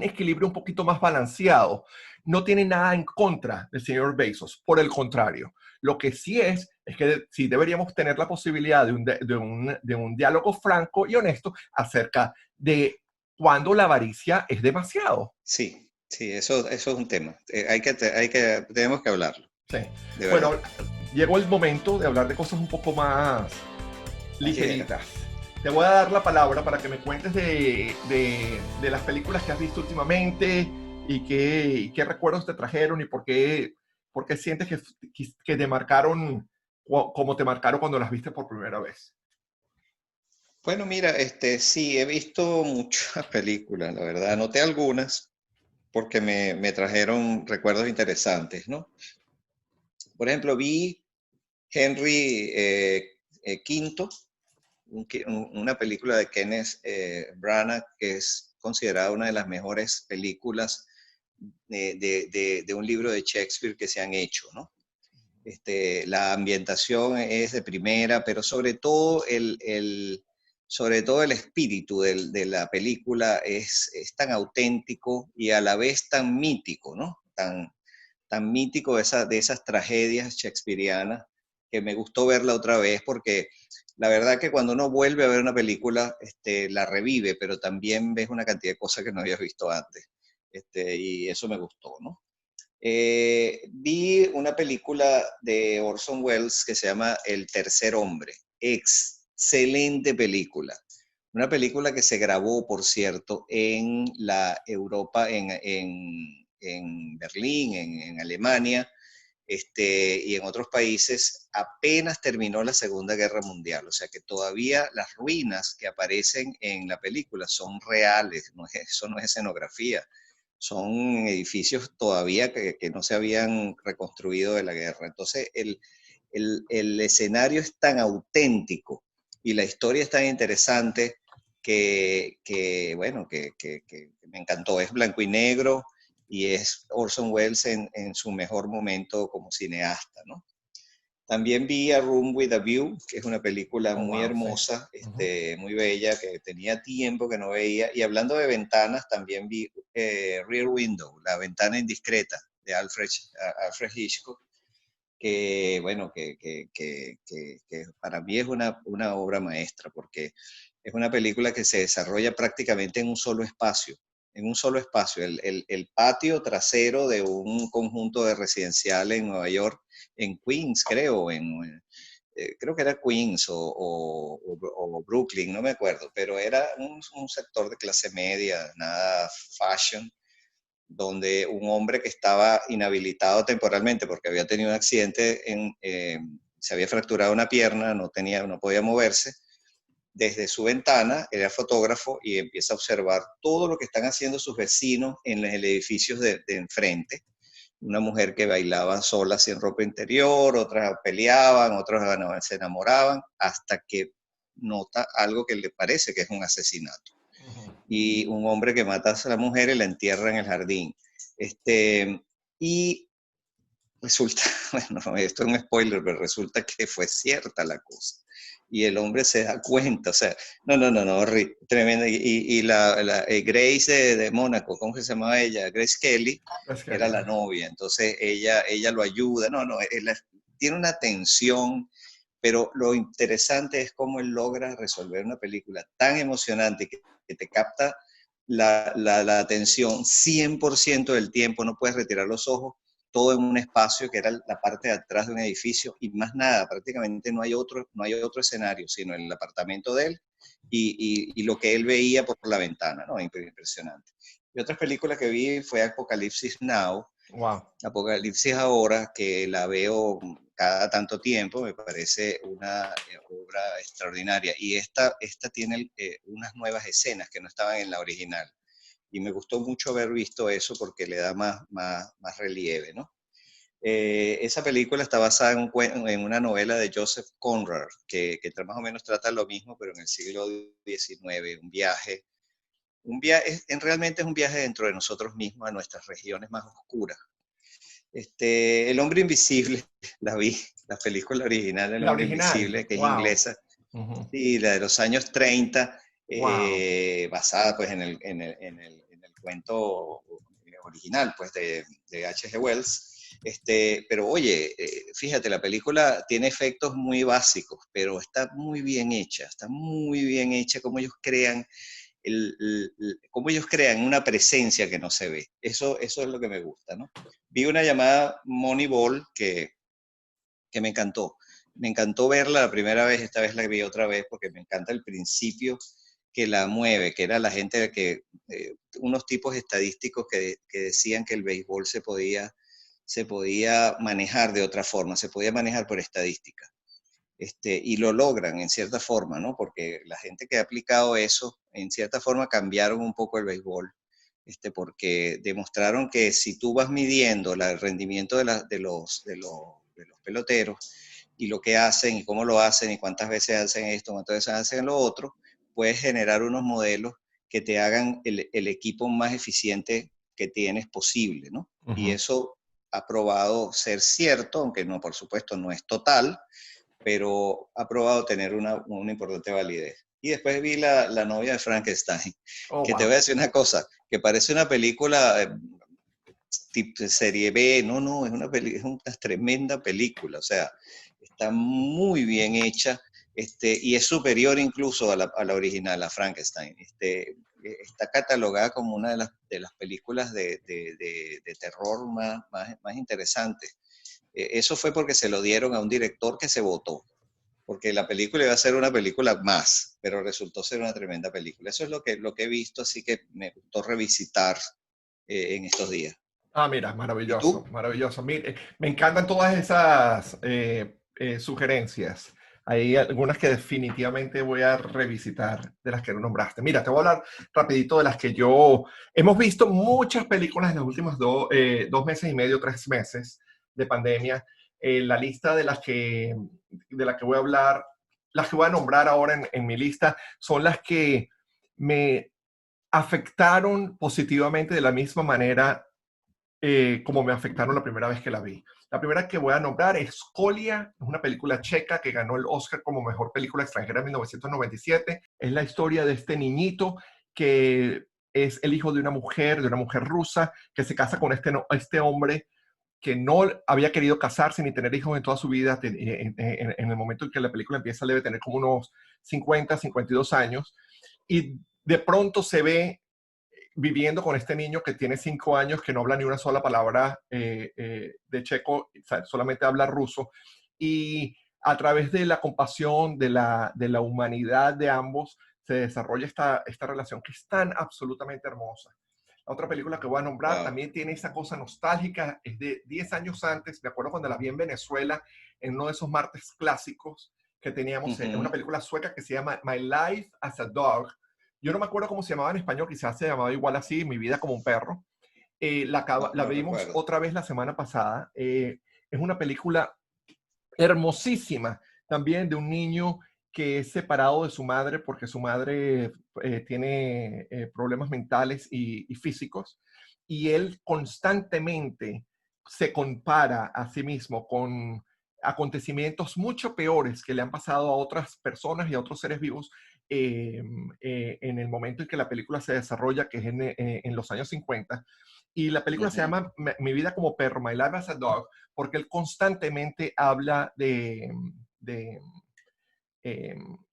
Speaker 1: equilibrio un poquito más balanceado, no tiene nada en contra del señor Bezos, por el contrario. Lo que sí es que sí deberíamos tener la posibilidad de un diálogo franco y honesto acerca de cuándo la avaricia es demasiado.
Speaker 2: Sí, sí, eso es un tema. Tenemos que hablarlo,
Speaker 1: Sí.
Speaker 2: de
Speaker 1: Bueno,
Speaker 2: verdad.
Speaker 1: llegó el momento de hablar de cosas un poco más
Speaker 2: Más ligera.
Speaker 1: ligeritas. Te voy a dar la palabra para que me cuentes de las películas que has visto últimamente y qué recuerdos te trajeron y por qué sientes que te marcaron como te marcaron cuando las viste por primera vez.
Speaker 2: Bueno, mira, sí, he visto muchas películas, la verdad. Anoté algunas porque me trajeron recuerdos interesantes, ¿no? Por ejemplo, vi Henry V, una película de Kenneth Branagh que es considerada una de las mejores películas de un libro de Shakespeare que se han hecho, ¿no? La ambientación es de primera, pero sobre todo el espíritu de la película es tan auténtico y a la vez tan mítico, ¿no? Tan mítico de esas tragedias shakespearianas que me gustó verla otra vez porque la verdad que cuando uno vuelve a ver una película, la revive, pero también ves una cantidad de cosas que no habías visto antes. Y eso me gustó, ¿no? Vi una película de Orson Welles que se llama El Tercer Hombre. Excelente película. Una película que se grabó, por cierto, en la Europa, en Berlín, en Alemania, y en otros países, apenas terminó la Segunda Guerra Mundial. O sea que todavía las ruinas que aparecen en la película son reales, eso no es escenografía, son edificios todavía que no se habían reconstruido de la guerra. Entonces, el escenario es tan auténtico y la historia es tan interesante bueno, que me encantó. Es blanco y negro y es Orson Welles en su mejor momento como cineasta, ¿no? También vi A Room with a View, que es una película
Speaker 1: Oh,
Speaker 2: muy
Speaker 1: wow, sí.
Speaker 2: hermosa,
Speaker 1: Ujú.
Speaker 2: muy bella, que tenía tiempo que no veía. Y hablando de ventanas, también vi Rear Window, La ventana indiscreta, de Alfred Hitchcock, que bueno, que para mí es una obra maestra, porque Es una película que se desarrolla prácticamente en un solo espacio. En un solo espacio, el patio trasero de un conjunto de residencial en Nueva York, en Queens, creo, creo que era Queens o Brooklyn, no me acuerdo, pero era un sector de clase media, nada fashion, donde un hombre que estaba inhabilitado temporalmente porque había tenido un accidente, se había fracturado una pierna, no podía moverse, desde su ventana, era fotógrafo y empieza a observar todo lo que están haciendo sus vecinos en el edificio de enfrente. Una mujer que bailaba sola sin ropa interior, otras peleaban, otras se enamoraban, hasta que nota algo que le parece que es un asesinato. Y un hombre que mata a la mujer y la entierra en el jardín. Y resulta, bueno, esto es un spoiler, pero resulta que fue cierta la cosa. Y el hombre se da cuenta, o sea, no, tremenda. Y Grace de Mónaco, ¿cómo se llamaba ella? Grace Kelly, era la novia, entonces ella lo ayuda, tiene una tensión, pero lo interesante es cómo él logra resolver una película tan emocionante que te capta la atención 100% del tiempo, no puedes retirar los ojos, todo en un espacio que era la parte de atrás de un edificio y más nada, prácticamente no hay otro escenario, sino el apartamento de él y lo que él veía por la ventana, ¿no? Impresionante. Y otras películas que vi fue Apocalipsis Now,
Speaker 1: Wow.
Speaker 2: Apocalipsis Ahora, que la veo cada tanto tiempo, me parece una obra extraordinaria. Y esta tiene unas nuevas escenas que no estaban en la original. Y me gustó mucho haber visto eso porque le da más relieve, ¿no? Esa película está basada en una novela de Joseph Conrad, que más o menos trata lo mismo, pero en el siglo XIX, realmente es un viaje dentro de nosotros mismos a nuestras regiones más oscuras. El Hombre Invisible, la vi, la película original del
Speaker 1: La
Speaker 2: Hombre
Speaker 1: original.
Speaker 2: Invisible, que es
Speaker 1: Wow.
Speaker 2: inglesa, y la de los años 30,
Speaker 1: Wow.
Speaker 2: basada pues en el cuento original pues de H.G. Wells. Pero oye, fíjate, la película tiene efectos muy básicos, pero está muy bien hecha como ellos crean cómo ellos crean una presencia que no se ve. Eso es lo que me gusta, ¿no? Vi una llamada Moneyball que me encantó. Me encantó verla la primera vez, esta vez la vi otra vez porque me encanta el principio que la mueve, que era la gente unos tipos estadísticos que decían que el béisbol se podía manejar de otra forma, se podía manejar por estadística. Y lo logran en cierta forma, ¿no? Porque la gente que ha aplicado eso, en cierta forma cambiaron un poco el béisbol, porque demostraron que si tú vas midiendo el rendimiento de los peloteros y lo que hacen y cómo lo hacen y cuántas veces hacen esto, cuántas veces hacen lo otro, puedes generar unos modelos que te hagan el equipo más eficiente que tienes posible, ¿no? Y eso ha probado ser cierto, aunque no, por supuesto, no es total, pero ha probado tener una importante validez. Y después vi la novia de Frankenstein,
Speaker 1: Oh,
Speaker 2: que te voy
Speaker 1: wow.
Speaker 2: a decir una cosa, que parece una película tipo serie B, no, es una tremenda película, o sea, está muy bien hecha, y es superior incluso a la original, a Frankenstein. Está catalogada como una de las películas de terror más interesantes. Eso fue porque se lo dieron a un director que se votó, porque la película iba a ser una película más, pero resultó ser una tremenda película. Eso es lo que he visto, así que me gustó revisitar en estos días.
Speaker 1: Ah, mira,
Speaker 2: ¿Y
Speaker 1: maravilloso,
Speaker 2: tú?
Speaker 1: maravilloso. Mire, me encantan todas esas sugerencias. Hay algunas que definitivamente voy a revisitar de las que no nombraste. Mira, te voy a hablar rapidito de las que yo... Hemos visto muchas películas en los últimos 2 meses y medio, 3 meses de pandemia. La lista de las que voy a hablar, las que voy a nombrar ahora en mi lista, son las que me afectaron positivamente de la misma manera como me afectaron la primera vez que la vi. La primera que voy a nombrar es Colia, es una película checa que ganó el Oscar como mejor película extranjera en 1997. Es la historia de este niñito que es el hijo de una mujer rusa, que se casa con este hombre que no había querido casarse ni tener hijos en toda su vida. En el momento en que la película empieza, debe tener como unos 50, 52 años, y de pronto se ve viviendo con este niño que tiene 5 años, que no habla ni una sola palabra de checo, o sea, solamente habla ruso, y a través de la compasión, de la humanidad de ambos, se desarrolla esta relación que es tan absolutamente hermosa. La otra película que voy a nombrar
Speaker 2: Wow.
Speaker 1: también tiene esa cosa nostálgica, es de 10 años antes, me acuerdo cuando la vi en Venezuela, en uno de esos martes clásicos que teníamos, en una
Speaker 2: Ujú.
Speaker 1: película sueca que se llama My Life as a Dog. Yo no me acuerdo cómo se llamaba en español, quizás se llamaba igual así, Mi vida como un perro.
Speaker 2: No,
Speaker 1: La
Speaker 2: no
Speaker 1: vimos
Speaker 2: recuerdo.
Speaker 1: otra vez la semana pasada. Es una película hermosísima también de un niño que es separado de su madre porque su madre tiene problemas mentales y físicos, y él constantemente se compara a sí mismo con acontecimientos mucho peores que le han pasado a otras personas y a otros seres vivos en el momento en que la película se desarrolla, que es en los años 50. Y la película se
Speaker 2: Ujú.
Speaker 1: llama Mi vida como perro, My Life as a Dog, porque él constantemente habla de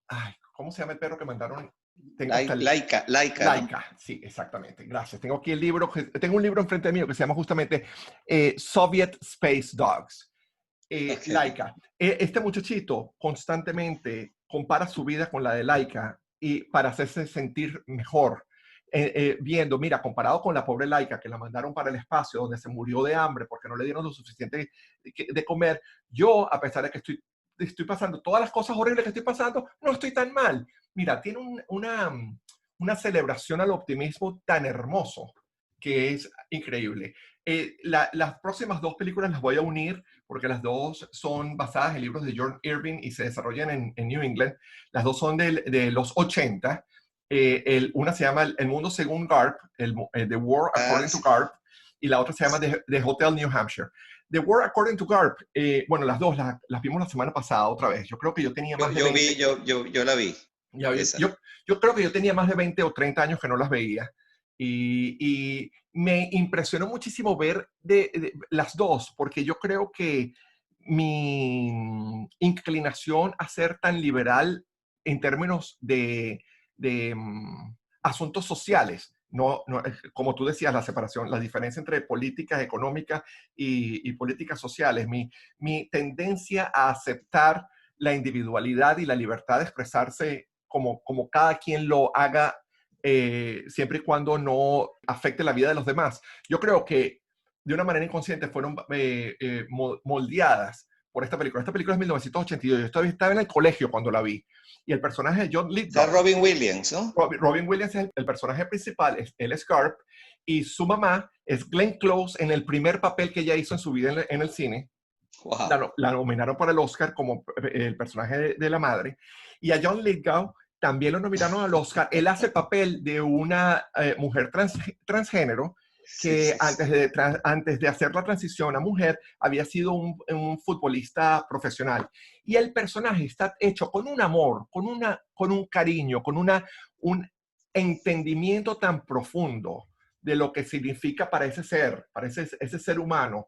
Speaker 1: ay, ¿cómo se llama el perro que mandaron? Tengo hasta el
Speaker 2: Laika, Laika, ¿no?
Speaker 1: Laika, sí, exactamente, gracias. Tengo aquí el libro, tengo un libro enfrente mío que se llama justamente Soviet Space Dogs.
Speaker 2: Ok.
Speaker 1: Laika. Este muchachito constantemente compara su vida con la de Laika y para hacerse sentir mejor. Viendo, mira, comparado con la pobre Laika que la mandaron para el espacio, donde se murió de hambre porque no le dieron lo suficiente de comer, yo, a pesar de que estoy pasando todas las cosas horribles que estoy pasando, no estoy tan mal. Mira, tiene una celebración al optimismo tan hermoso que es increíble. Las próximas dos películas las voy a unir porque las dos son basadas en libros de John Irving y se desarrollan en New England. Las dos son de los 80. Una se llama El Mundo Según Garp, The War
Speaker 2: Ah,
Speaker 1: According to
Speaker 2: sí,
Speaker 1: Garp, y la otra se llama
Speaker 2: sí.
Speaker 1: The Hotel New Hampshire. The War According to Garp, bueno, las dos las vimos la semana pasada otra vez. Yo creo que yo tenía más de
Speaker 2: Yo vi,
Speaker 1: 20,
Speaker 2: yo la vi,
Speaker 1: ya,
Speaker 2: esa.
Speaker 1: yo creo que yo tenía más de 20 o 30 años que no las veía. Y me impresionó muchísimo ver de las dos, porque yo creo que mi inclinación a ser tan liberal en términos de asuntos sociales, como tú decías, la separación, la diferencia entre políticas económicas y políticas sociales, mi tendencia a aceptar la individualidad y la libertad de expresarse como cada quien lo haga, siempre y cuando no afecte la vida de los demás. Yo creo que de una manera inconsciente fueron moldeadas por esta película. Esta película es 1982. Yo todavía estaba en el colegio cuando la vi. Y el personaje de John
Speaker 2: Está
Speaker 1: Lithgow,
Speaker 2: Robin Williams, ¿no?
Speaker 1: Robin Williams es el personaje principal, él es Garp, y su mamá es Glenn Close en el primer papel que ella hizo en su vida en el cine.
Speaker 2: Wow.
Speaker 1: La nominaron para el Oscar como el personaje de la madre. Y a John Lithgow también lo nominaron al Oscar. Él hace el papel de una mujer transgénero
Speaker 2: Sí,
Speaker 1: que
Speaker 2: sí, sí.
Speaker 1: antes de hacer la transición a mujer había sido un futbolista profesional. Y el personaje está hecho con un amor, con un cariño, un entendimiento tan profundo de lo que significa para ese ser humano,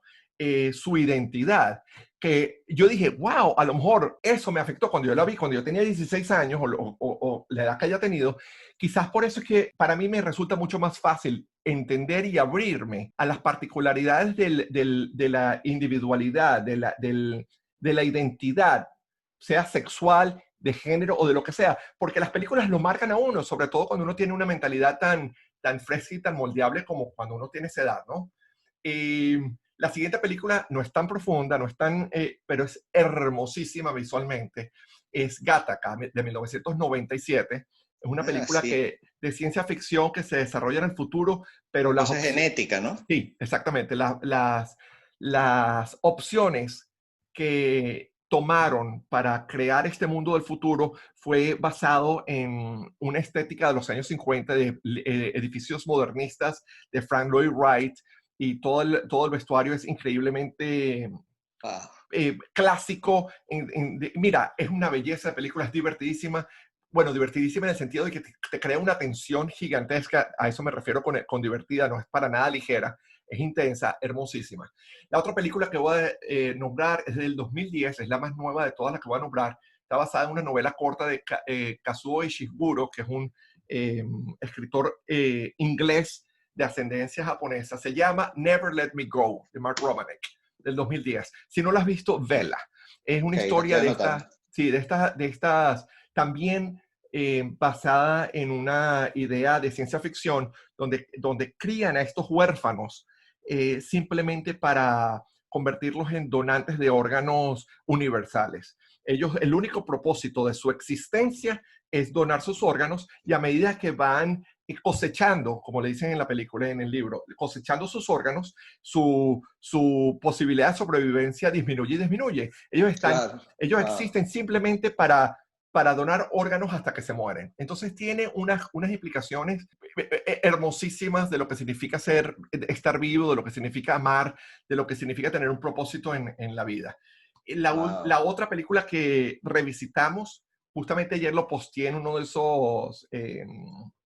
Speaker 1: su identidad, que yo dije, wow, a lo mejor eso me afectó cuando yo la vi, cuando yo tenía 16 años o la edad que haya tenido. Quizás por eso es que para mí me resulta mucho más fácil entender y abrirme a las particularidades de la individualidad, de la identidad, sea sexual, de género o de lo que sea, porque las películas lo marcan a uno, sobre todo cuando uno tiene una mentalidad tan fresca y tan moldeable como cuando uno tiene esa edad, ¿no? Y la siguiente película no es tan profunda, no es tan, pero es hermosísima visualmente. Es Gattaca, de 1997. Es una
Speaker 2: Ah,
Speaker 1: película
Speaker 2: sí.
Speaker 1: de ciencia ficción que se desarrolla en el futuro, pero las
Speaker 2: Cosa
Speaker 1: opciones,
Speaker 2: genética, ¿no?
Speaker 1: sí, exactamente, las opciones que tomaron para crear este mundo del futuro fue basado en una estética de los años 50 de edificios modernistas de Frank Lloyd Wright, y todo el vestuario es increíblemente
Speaker 2: Wow.
Speaker 1: clásico. Mira, es una belleza de película, es divertidísima. Bueno, divertidísima en el sentido de que te crea una tensión gigantesca. A eso me refiero con divertida, no es para nada ligera. Es intensa, hermosísima. La otra película que voy a nombrar es del 2010, es la más nueva de todas las que voy a nombrar. está basada en una novela corta de Kazuo Ishiguro, que es un escritor inglés de ascendencia japonesa. Se llama Never Let Me Go, de Mark Romanek, del 2010. Si no la has visto, vela. Es una
Speaker 2: Ok, la estoy
Speaker 1: historia de
Speaker 2: anotando.
Speaker 1: estas, sí, de estas, también basada en una idea de ciencia ficción, donde crían a estos huérfanos simplemente para convertirlos en donantes de órganos universales. Ellos, el único propósito de su existencia es donar sus órganos, y a medida que van cosechando, como le dicen en la película y en el libro, cosechando sus órganos, su posibilidad de sobrevivencia disminuye y disminuye.
Speaker 2: Claro,
Speaker 1: Ellos
Speaker 2: wow.
Speaker 1: existen simplemente para donar órganos hasta que se mueren. Entonces tiene unas implicaciones hermosísimas de lo que significa estar vivo, de lo que significa amar, de lo que significa tener un propósito en la vida. La
Speaker 2: Wow.
Speaker 1: otra película que revisitamos, justamente ayer lo posteé en uno de esos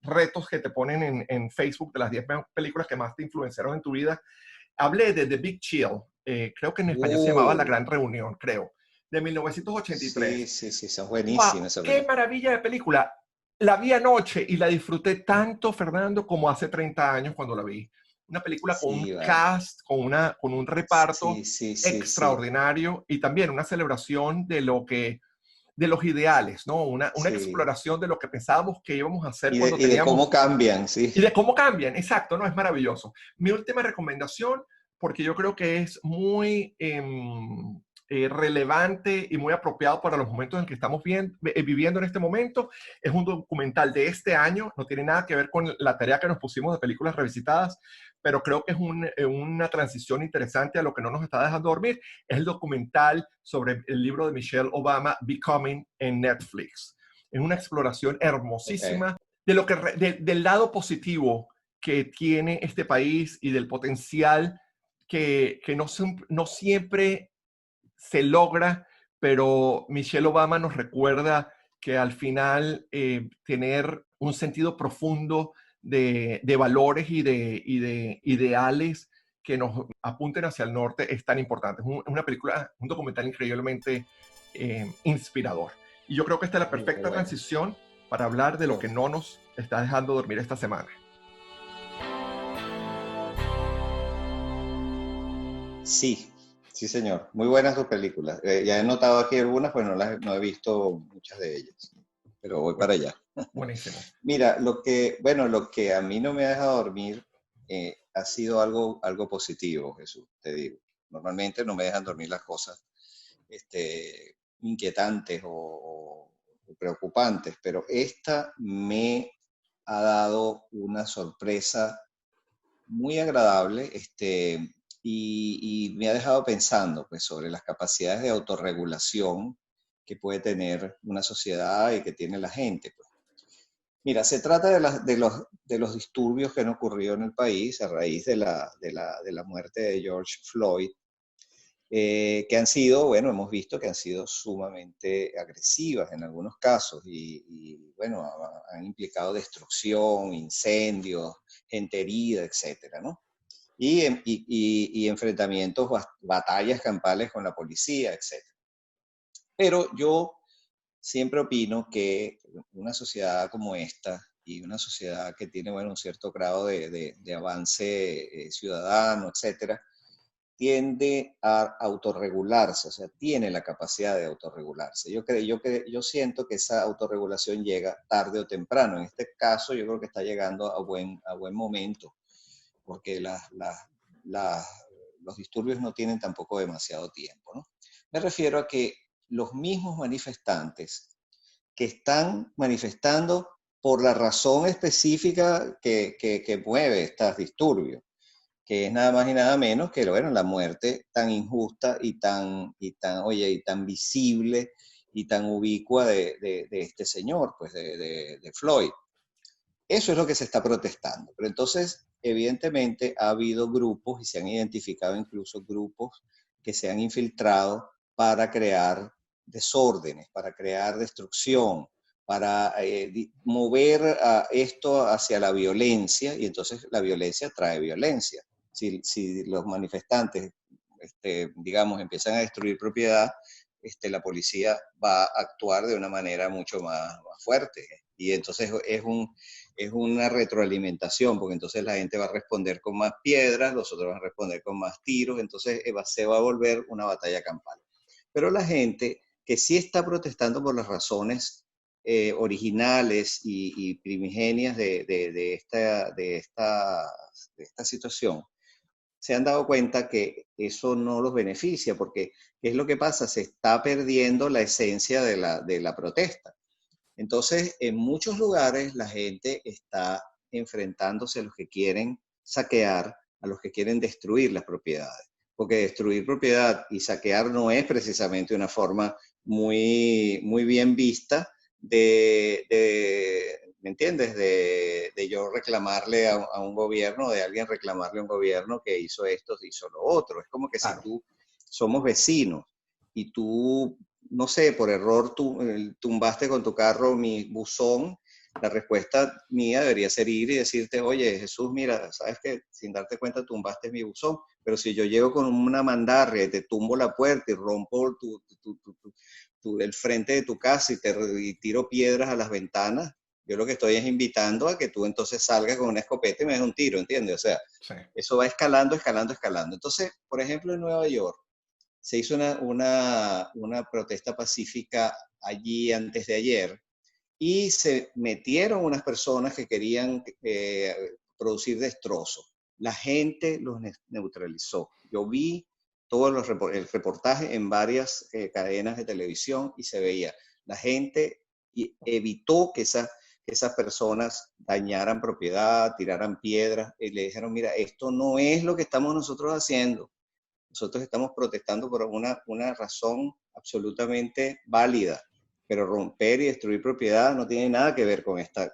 Speaker 1: retos que te ponen en Facebook de las 10 películas que más te influenciaron en tu vida. Hablé de The Big Chill, creo que en español se llamaba La
Speaker 2: Uh,
Speaker 1: Gran Reunión, creo, de
Speaker 2: sí,
Speaker 1: 1983.
Speaker 2: sí, sí, son
Speaker 1: ¡Wow!
Speaker 2: buenísimas esa
Speaker 1: ¡Qué
Speaker 2: película.
Speaker 1: maravilla de película! La vi anoche y la disfruté tanto, Fernando, como hace 30 años cuando la vi. Una película con un
Speaker 2: Sí, vale.
Speaker 1: cast, con un reparto
Speaker 2: Sí, sí, sí, sí,
Speaker 1: extraordinario, y también una celebración de los ideales, ¿no? Una
Speaker 2: sí.
Speaker 1: exploración de lo que pensábamos que íbamos a hacer cuando
Speaker 2: Y de cómo
Speaker 1: teníamos
Speaker 2: cambian, sí.
Speaker 1: y de cómo cambian. Exacto, ¿no? Es maravilloso. Mi última recomendación, porque yo creo que es muy relevante y muy apropiado para los momentos en que estamos viviendo en este momento, es un documental de este año. No tiene nada que ver con la tarea que nos pusimos de películas revisitadas, pero creo que es una transición interesante a lo que no nos está dejando dormir. Es el documental sobre el libro de Michelle Obama, Becoming, en Netflix. Es una exploración
Speaker 2: Ok,
Speaker 1: hermosísima del lado positivo que tiene este país y del potencial que no siempre se logra, pero Michelle Obama nos recuerda que al final tener un sentido profundo de valores y de ideales que nos apunten hacia el norte es tan importante. Es una película, un documental increíblemente inspirador. Y yo creo que esta es la
Speaker 2: qué
Speaker 1: perfecta
Speaker 2: bueno.
Speaker 1: transición para hablar de lo
Speaker 2: Qué-
Speaker 1: que no nos está dejando dormir esta semana.
Speaker 2: Sí, sí, señor. Muy buenas tus películas. Ya he notado aquí algunas, pues no he visto muchas de ellas, pero voy
Speaker 1: Bueno,
Speaker 2: para allá.
Speaker 1: buenísimo.
Speaker 2: Mira, bueno, lo que a mí no me ha dejado dormir ha sido algo positivo, Jesús, te digo. Normalmente no me dejan dormir las cosas inquietantes o preocupantes, pero esta me ha dado una sorpresa muy agradable, y me ha dejado pensando pues, sobre las capacidades de autorregulación que puede tener una sociedad y que tiene la gente, pues. Mira, se trata de los disturbios que han ocurrido en el país a raíz de la muerte de George Floyd, que han sido, bueno, hemos visto que han sido sumamente agresivas en algunos casos bueno, han implicado destrucción, incendios, gente herida, etcétera, ¿no? Y enfrentamientos, batallas campales con la policía, etcétera. Pero yo siempre opino que una sociedad como esta y una sociedad que tiene, bueno, un cierto grado de avance ciudadano, etcétera, tiende a autorregularse, o sea, tiene la capacidad de autorregularse. Yo siento que esa autorregulación llega tarde o temprano. En este caso, yo creo que está llegando a buen momento, porque las, los disturbios no tienen tampoco demasiado tiempo, ¿no? Me refiero a que los mismos manifestantes que están manifestando por la razón específica que mueve estos disturbios, que es nada más y nada menos que, bueno, la muerte tan injusta oye, y tan visible y tan ubicua de este señor, pues de Floyd. Eso es lo que se está protestando. Pero entonces, evidentemente, ha habido grupos y se han identificado incluso grupos que se han infiltrado para crear desórdenes, para crear destrucción, para mover esto hacia la violencia, y entonces la violencia trae violencia. Si los manifestantes, digamos, empiezan a destruir propiedad, la policía va a actuar de una manera mucho más fuerte. Y entonces es una retroalimentación, porque entonces la gente va a responder con más piedras, los otros van a responder con más tiros, entonces se va a volver una batalla campal. Pero la gente que sí está protestando por las razones originales y primigenias de esta situación, se han dado cuenta que eso no los beneficia, porque ¿qué es lo que pasa? Se está perdiendo la esencia de la protesta. Entonces, en muchos lugares la gente está enfrentándose a los que quieren saquear, a los que quieren destruir las propiedades. Porque destruir propiedad y saquear no es precisamente una forma muy bien vista ¿me entiendes? De yo reclamarle a un gobierno, de alguien reclamarle a un gobierno que hizo esto, hizo lo otro. Es como que si
Speaker 1: Claro.
Speaker 2: tú somos vecinos y tú, no sé, por error tú tumbaste con tu carro mi buzón, la respuesta mía debería ser ir y decirte, oye, Jesús, mira, sabes que sin darte cuenta tumbaste mi buzón, pero si yo llego con una mandarria y te tumbo la puerta y rompo el frente de tu casa y tiro piedras a las ventanas, yo lo que estoy es invitando a que tú entonces salgas con una escopeta y me des un tiro, ¿entiendes? O sea,
Speaker 1: Sí.
Speaker 2: eso va escalando, escalando, escalando. Entonces, por ejemplo, en Nueva York, se hizo una protesta pacífica allí antes de ayer y se metieron unas personas que querían producir destrozos. La gente los neutralizó. Yo vi todo el reportaje en varias cadenas de televisión y se veía. La gente evitó que esas personas dañaran propiedad, tiraran piedras y le dijeron, mira, esto no es lo que estamos nosotros haciendo. Nosotros estamos protestando por una razón absolutamente válida, pero romper y destruir propiedad no tiene nada que ver con esta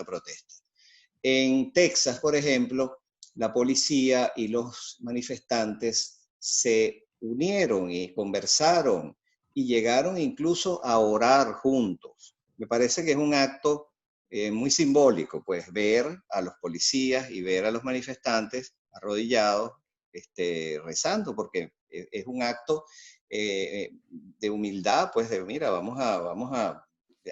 Speaker 2: protesta. En Texas, por ejemplo, la policía y los manifestantes se unieron y conversaron y llegaron incluso a orar juntos. Me parece que es un acto muy simbólico, pues ver a los policías y ver a los manifestantes arrodillados, rezando, porque es un acto de humildad, pues de mira,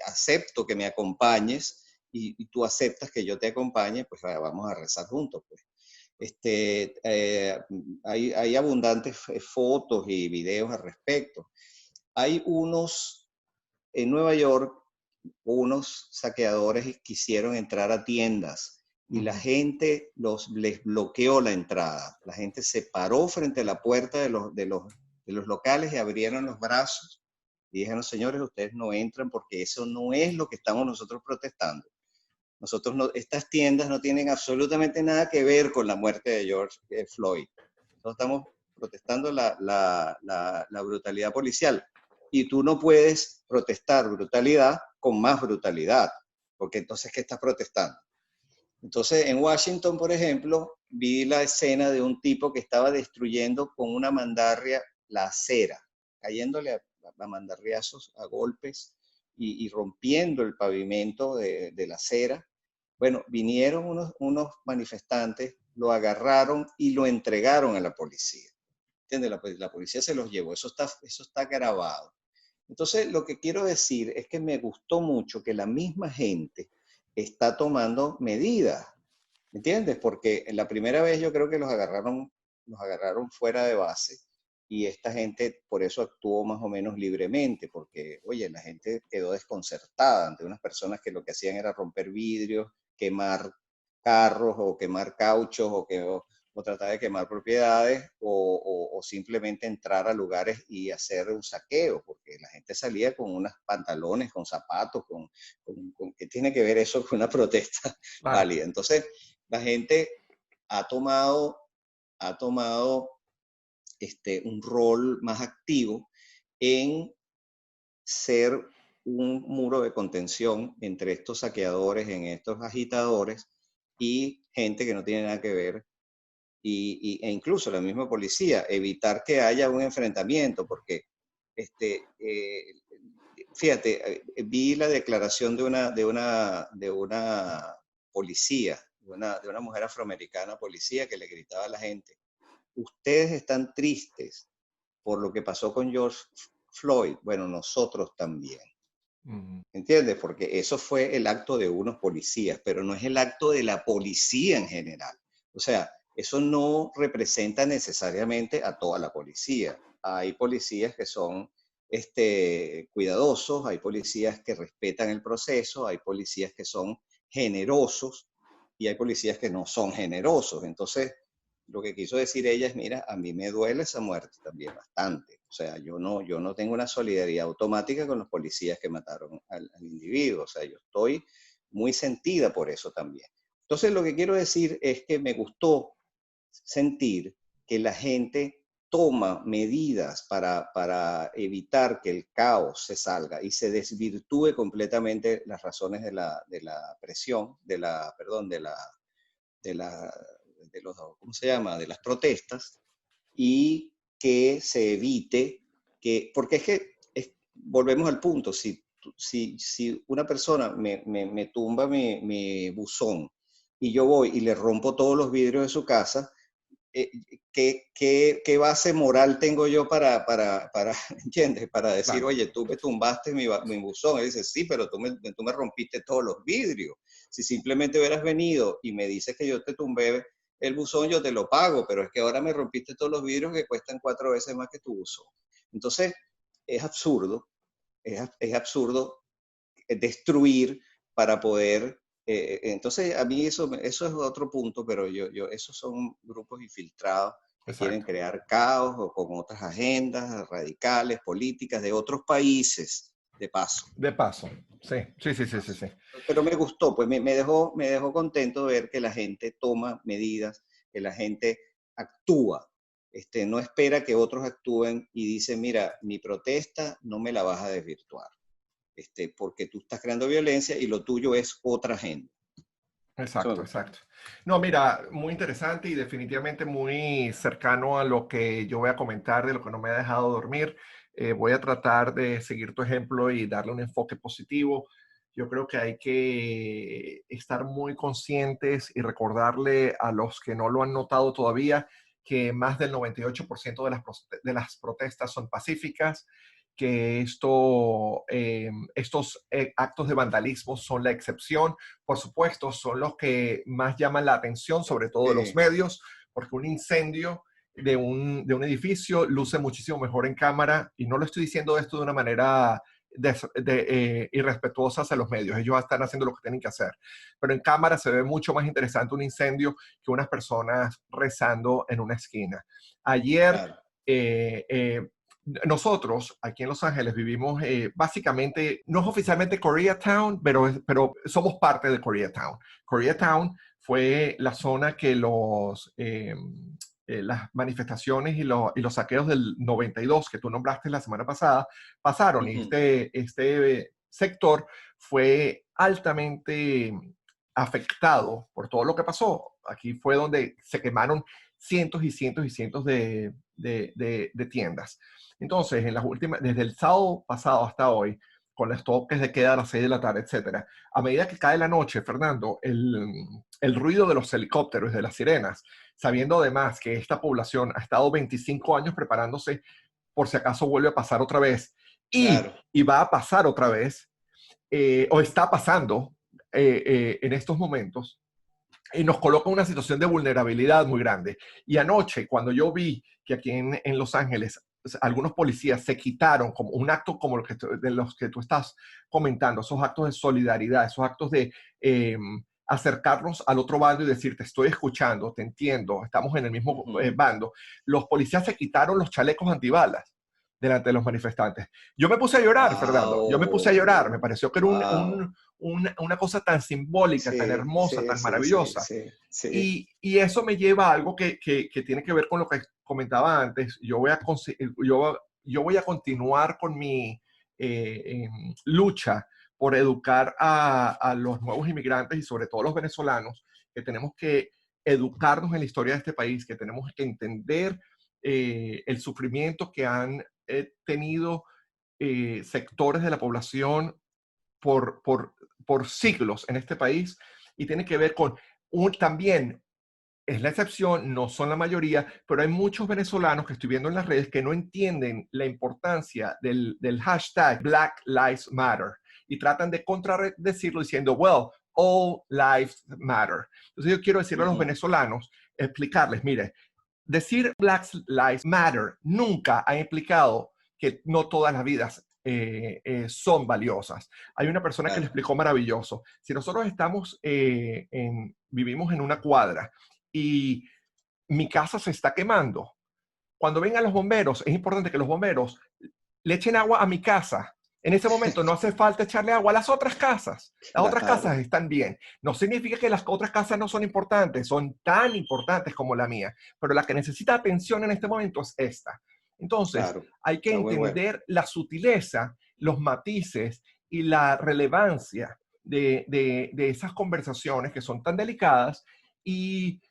Speaker 2: acepto que me acompañes y tú aceptas que yo te acompañe, pues vamos a rezar juntos, pues. Hay abundantes fotos y videos al respecto. Hay en Nueva York, unos saqueadores quisieron entrar a tiendas y la gente les bloqueó la entrada. La gente se paró frente a la puerta de los locales y abrieron los brazos y dijeron, señores, ustedes no entran porque eso no es lo que estamos nosotros protestando. Estas tiendas no tienen absolutamente nada que ver con la muerte de George Floyd. Nosotros estamos protestando la brutalidad policial. Y tú no puedes protestar brutalidad con más brutalidad, porque entonces, ¿qué estás protestando? Entonces, en Washington, por ejemplo, vi la escena de un tipo que estaba destruyendo con una mandarria la acera, cayéndole a mandarriazos, a golpes y rompiendo el pavimento de la acera. Bueno, vinieron unos manifestantes, lo agarraron y lo entregaron a la policía. ¿Entiendes? La policía se los llevó, eso está grabado. Entonces, lo que quiero decir es que me gustó mucho que la misma gente está tomando medidas, ¿entiendes? Porque en la primera vez yo creo que los agarraron fuera de base y esta gente por eso actuó más o menos libremente, porque, oye, la gente quedó desconcertada ante unas personas que lo que hacían era romper vidrios, quemar carros o quemar cauchos o tratar de quemar propiedades o simplemente entrar a lugares y hacer un saqueo, porque la gente salía con unos pantalones, con zapatos, ¿qué tiene que ver eso con una protesta
Speaker 1: Claro.
Speaker 2: válida? Entonces, la gente ha tomado un rol más activo en ser un muro de contención entre estos saqueadores, en estos agitadores y gente que no tiene nada que ver, e incluso la misma policía, evitar que haya un enfrentamiento, porque fíjate, vi la declaración de una policía, de una mujer afroamericana policía que le gritaba a la gente, ustedes están tristes por lo que pasó con George Floyd. Bueno, nosotros también.
Speaker 1: Ujú.
Speaker 2: ¿Entiendes? Porque eso fue el acto de unos policías, pero no es el acto de la policía en general. O sea, eso no representa necesariamente a toda la policía. Hay policías que son cuidadosos, hay policías que respetan el proceso, hay policías que son generosos y hay policías que no son generosos. Entonces, lo que quiso decir ella es, mira, a mí me duele esa muerte también bastante. O sea, yo no tengo una solidaridad automática con los policías que mataron al individuo. O sea, yo estoy muy sentida por eso también. Entonces, lo que quiero decir es que me gustó sentir que la gente toma medidas para evitar que el caos se salga y se desvirtúe completamente las razones de la presión, perdón, de la, de los, ¿cómo se llama? De las protestas y que se evite que, porque es que volvemos al punto, si una persona me tumba mi buzón y yo voy y le rompo todos los vidrios de su casa, eh, ¿qué base moral tengo yo ¿entiendes? Para decir,
Speaker 1: Claro.
Speaker 2: oye, tú me tumbaste mi buzón. Él dice, sí, pero tú me rompiste todos los vidrios. Si simplemente hubieras venido y me dices que yo te tumbé el buzón, yo te lo pago, pero es que ahora me rompiste todos los vidrios que cuestan 4 veces más que tu buzón. Entonces, es absurdo, es absurdo destruir para poder entonces, a mí eso es otro punto, pero esos son grupos infiltrados que quieren
Speaker 1: Exacto.
Speaker 2: crear caos o con otras agendas radicales, políticas de otros países, de paso,
Speaker 1: De paso. Sí, sí, sí,
Speaker 2: de
Speaker 1: sí, sí,
Speaker 2: paso.
Speaker 1: sí.
Speaker 2: Pero me gustó, pues me dejó contento ver que la gente toma medidas, que la gente actúa, no espera que otros actúen y dice, mira, mi protesta no me la vas a desvirtuar, porque tú estás creando violencia y lo tuyo es otra agenda. Eso me
Speaker 1: Exacto,
Speaker 2: gustó.
Speaker 1: exacto. No, mira, muy interesante y definitivamente muy cercano a lo que yo voy a comentar de lo que no me ha dejado dormir. Voy a tratar de seguir tu ejemplo y darle un enfoque positivo. Yo creo que hay que estar muy conscientes y recordarle a los que no lo han notado todavía que más del 98% de las protestas son pacíficas, que estos actos de vandalismo son la excepción. Por supuesto, son los que más llaman la atención, sobre todo de los
Speaker 2: Sí,
Speaker 1: medios, porque un incendio de un edificio luce muchísimo mejor en cámara, y no lo estoy diciendo esto de una manera irrespetuosa hacia los medios. Ellos están haciendo lo que tienen que hacer, pero en cámara se ve mucho más interesante un incendio que unas personas rezando en una esquina. Ayer
Speaker 2: claro.
Speaker 1: eh, eh, nosotros aquí en Los Ángeles vivimos básicamente, no es oficialmente Koreatown, pero somos parte de Koreatown. Koreatown fue la zona que las manifestaciones y los saqueos del 92 que tú nombraste la semana pasada pasaron, y
Speaker 2: Ujú.
Speaker 1: este sector fue altamente afectado por todo lo que pasó. Aquí fue donde se quemaron cientos y cientos y cientos de tiendas. Entonces, desde el sábado pasado hasta hoy, con los toques de queda a las 6 de la tarde, etcétera, a medida que cae la noche, Fernando, el ruido de los helicópteros, de las sirenas, sabiendo además que esta población ha estado 25 años preparándose por si acaso vuelve a pasar otra vez,
Speaker 2: Claro,
Speaker 1: y va a pasar otra vez, o está pasando en estos momentos, y nos coloca en una situación de vulnerabilidad muy grande. Y anoche, cuando yo vi que aquí en Los Ángeles algunos policías se quitaron como un acto como de los que tú estás comentando, esos actos de solidaridad, esos actos de acercarnos al otro bando y decir, te estoy escuchando, te entiendo, estamos en el mismo
Speaker 2: ujú.
Speaker 1: bando. Los policías se quitaron los chalecos antibalas delante de los manifestantes. Yo me puse a llorar, Fernando, yo me puse a llorar, me
Speaker 2: Wow,
Speaker 1: pareció que era
Speaker 2: wow.
Speaker 1: una cosa tan simbólica, tan
Speaker 2: Sí,
Speaker 1: hermosa,
Speaker 2: sí,
Speaker 1: tan
Speaker 2: sí, sí,
Speaker 1: maravillosa.
Speaker 2: sí, sí.
Speaker 1: Y eso me lleva a algo que tiene que ver con lo que comentaba antes. Yo voy a continuar con mi lucha por educar a los nuevos inmigrantes y sobre todo los venezolanos, que tenemos que educarnos en la historia de este país, que tenemos que entender el sufrimiento que han tenido sectores de la población por, por, por siglos en este país, y tiene que ver con también es la excepción, no son la mayoría, pero hay muchos venezolanos que estoy viendo en las redes que no entienden la importancia del hashtag Black Lives Matter y tratan de contradecirlo diciendo, well, all lives matter. Entonces yo quiero decirle a los venezolanos, explicarles, mire, decir Black Lives Matter nunca ha implicado que no todas las vidas son valiosas. Hay una persona que le explicó maravilloso. Si nosotros vivimos en una cuadra y mi casa se está quemando, cuando vengan los bomberos, es importante que los bomberos le echen agua a mi casa. En ese momento no hace falta echarle agua a las otras casas. Las otras casas están bien. No significa que las otras casas no son importantes, son tan importantes como la mía, pero la que necesita atención en este momento es esta. Entonces, hay que entender la sutileza, los matices y la relevancia de esas conversaciones que son tan delicadas y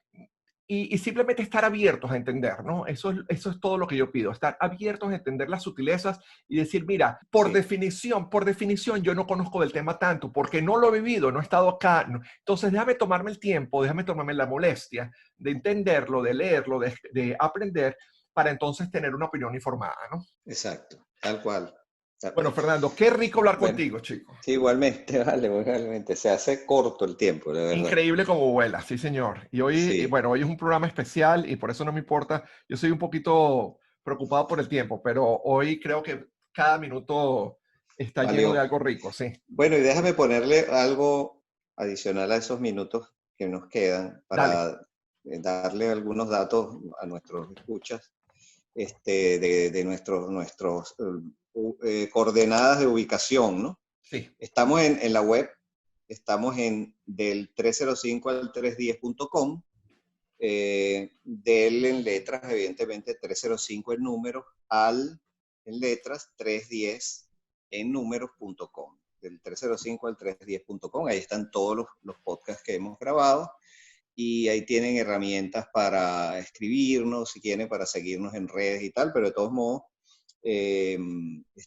Speaker 1: simplemente estar abiertos a entender, ¿no? Eso es todo lo que yo pido, estar abiertos a entender las sutilezas y decir, mira, por definición, yo no conozco del tema tanto, porque no lo he vivido, no he estado acá. No. Entonces, déjame tomarme el tiempo, déjame tomarme la molestia de entenderlo, de leerlo, de aprender, para entonces tener una opinión informada, ¿no?
Speaker 2: Exacto, tal cual.
Speaker 1: Bueno, Fernando, qué rico hablar contigo, chico.
Speaker 2: Sí, igualmente, vale, igualmente. Se hace corto el tiempo, de verdad.
Speaker 1: Increíble como vuela, sí, señor. Y hoy, bueno, hoy es un programa especial y por eso no me importa. Yo soy un poquito preocupado por el tiempo, pero hoy creo que cada minuto está lleno de algo rico, sí.
Speaker 2: Bueno, y déjame ponerle algo adicional a esos minutos que nos quedan para darle algunos datos a nuestros escuchas de nuestros coordenadas de ubicación, ¿no?
Speaker 1: Sí.
Speaker 2: Estamos en la web, estamos en del 305 al 310.com, del en letras, evidentemente 305 en números, al en letras 310 en números.com. Del 305 al 310.com, ahí están todos los podcasts que hemos grabado. Y ahí tienen herramientas para escribirnos, si quieren, para seguirnos en redes y tal, pero de todos modos,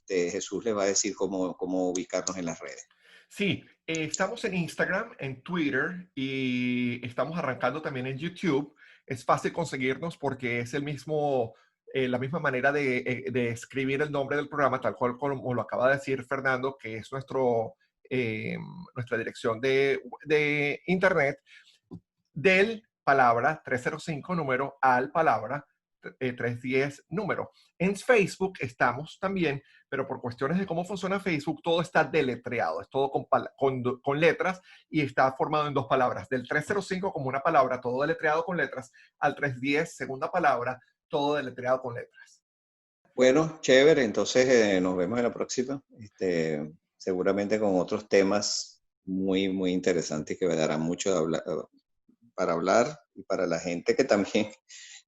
Speaker 2: Jesús les va a decir cómo ubicarnos en las redes.
Speaker 1: Sí, estamos en Instagram, en Twitter y estamos arrancando también en YouTube. Es fácil conseguirnos porque es la misma manera de escribir el nombre del programa, tal cual como lo acaba de decir Fernando, que es nuestra dirección de internet. Del palabra 305 número al palabra 310 número. En Facebook estamos también, pero por cuestiones de cómo funciona Facebook, todo está deletreado, es todo con letras y está formado en dos palabras. Del 305 como una palabra, todo deletreado con letras, al 310, segunda palabra, todo deletreado con letras.
Speaker 2: Bueno, chévere, entonces nos vemos en la próxima, seguramente con otros temas muy, muy interesantes que me darán mucho para hablar y para la gente que también,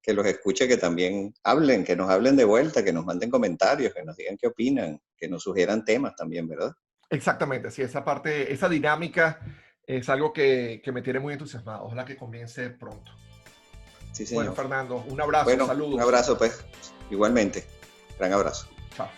Speaker 2: que los escuche, que también hablen, que nos hablen de vuelta, que nos manden comentarios, que nos digan qué opinan, que nos sugieran temas también, ¿verdad?
Speaker 1: Exactamente, sí, esa parte, esa dinámica es algo que me tiene muy entusiasmado. Ojalá que comience pronto.
Speaker 2: Sí, señor.
Speaker 1: Bueno, Fernando, un abrazo,
Speaker 2: bueno,
Speaker 1: saludos.
Speaker 2: Un abrazo, pues, igualmente. Gran abrazo.
Speaker 1: Chao.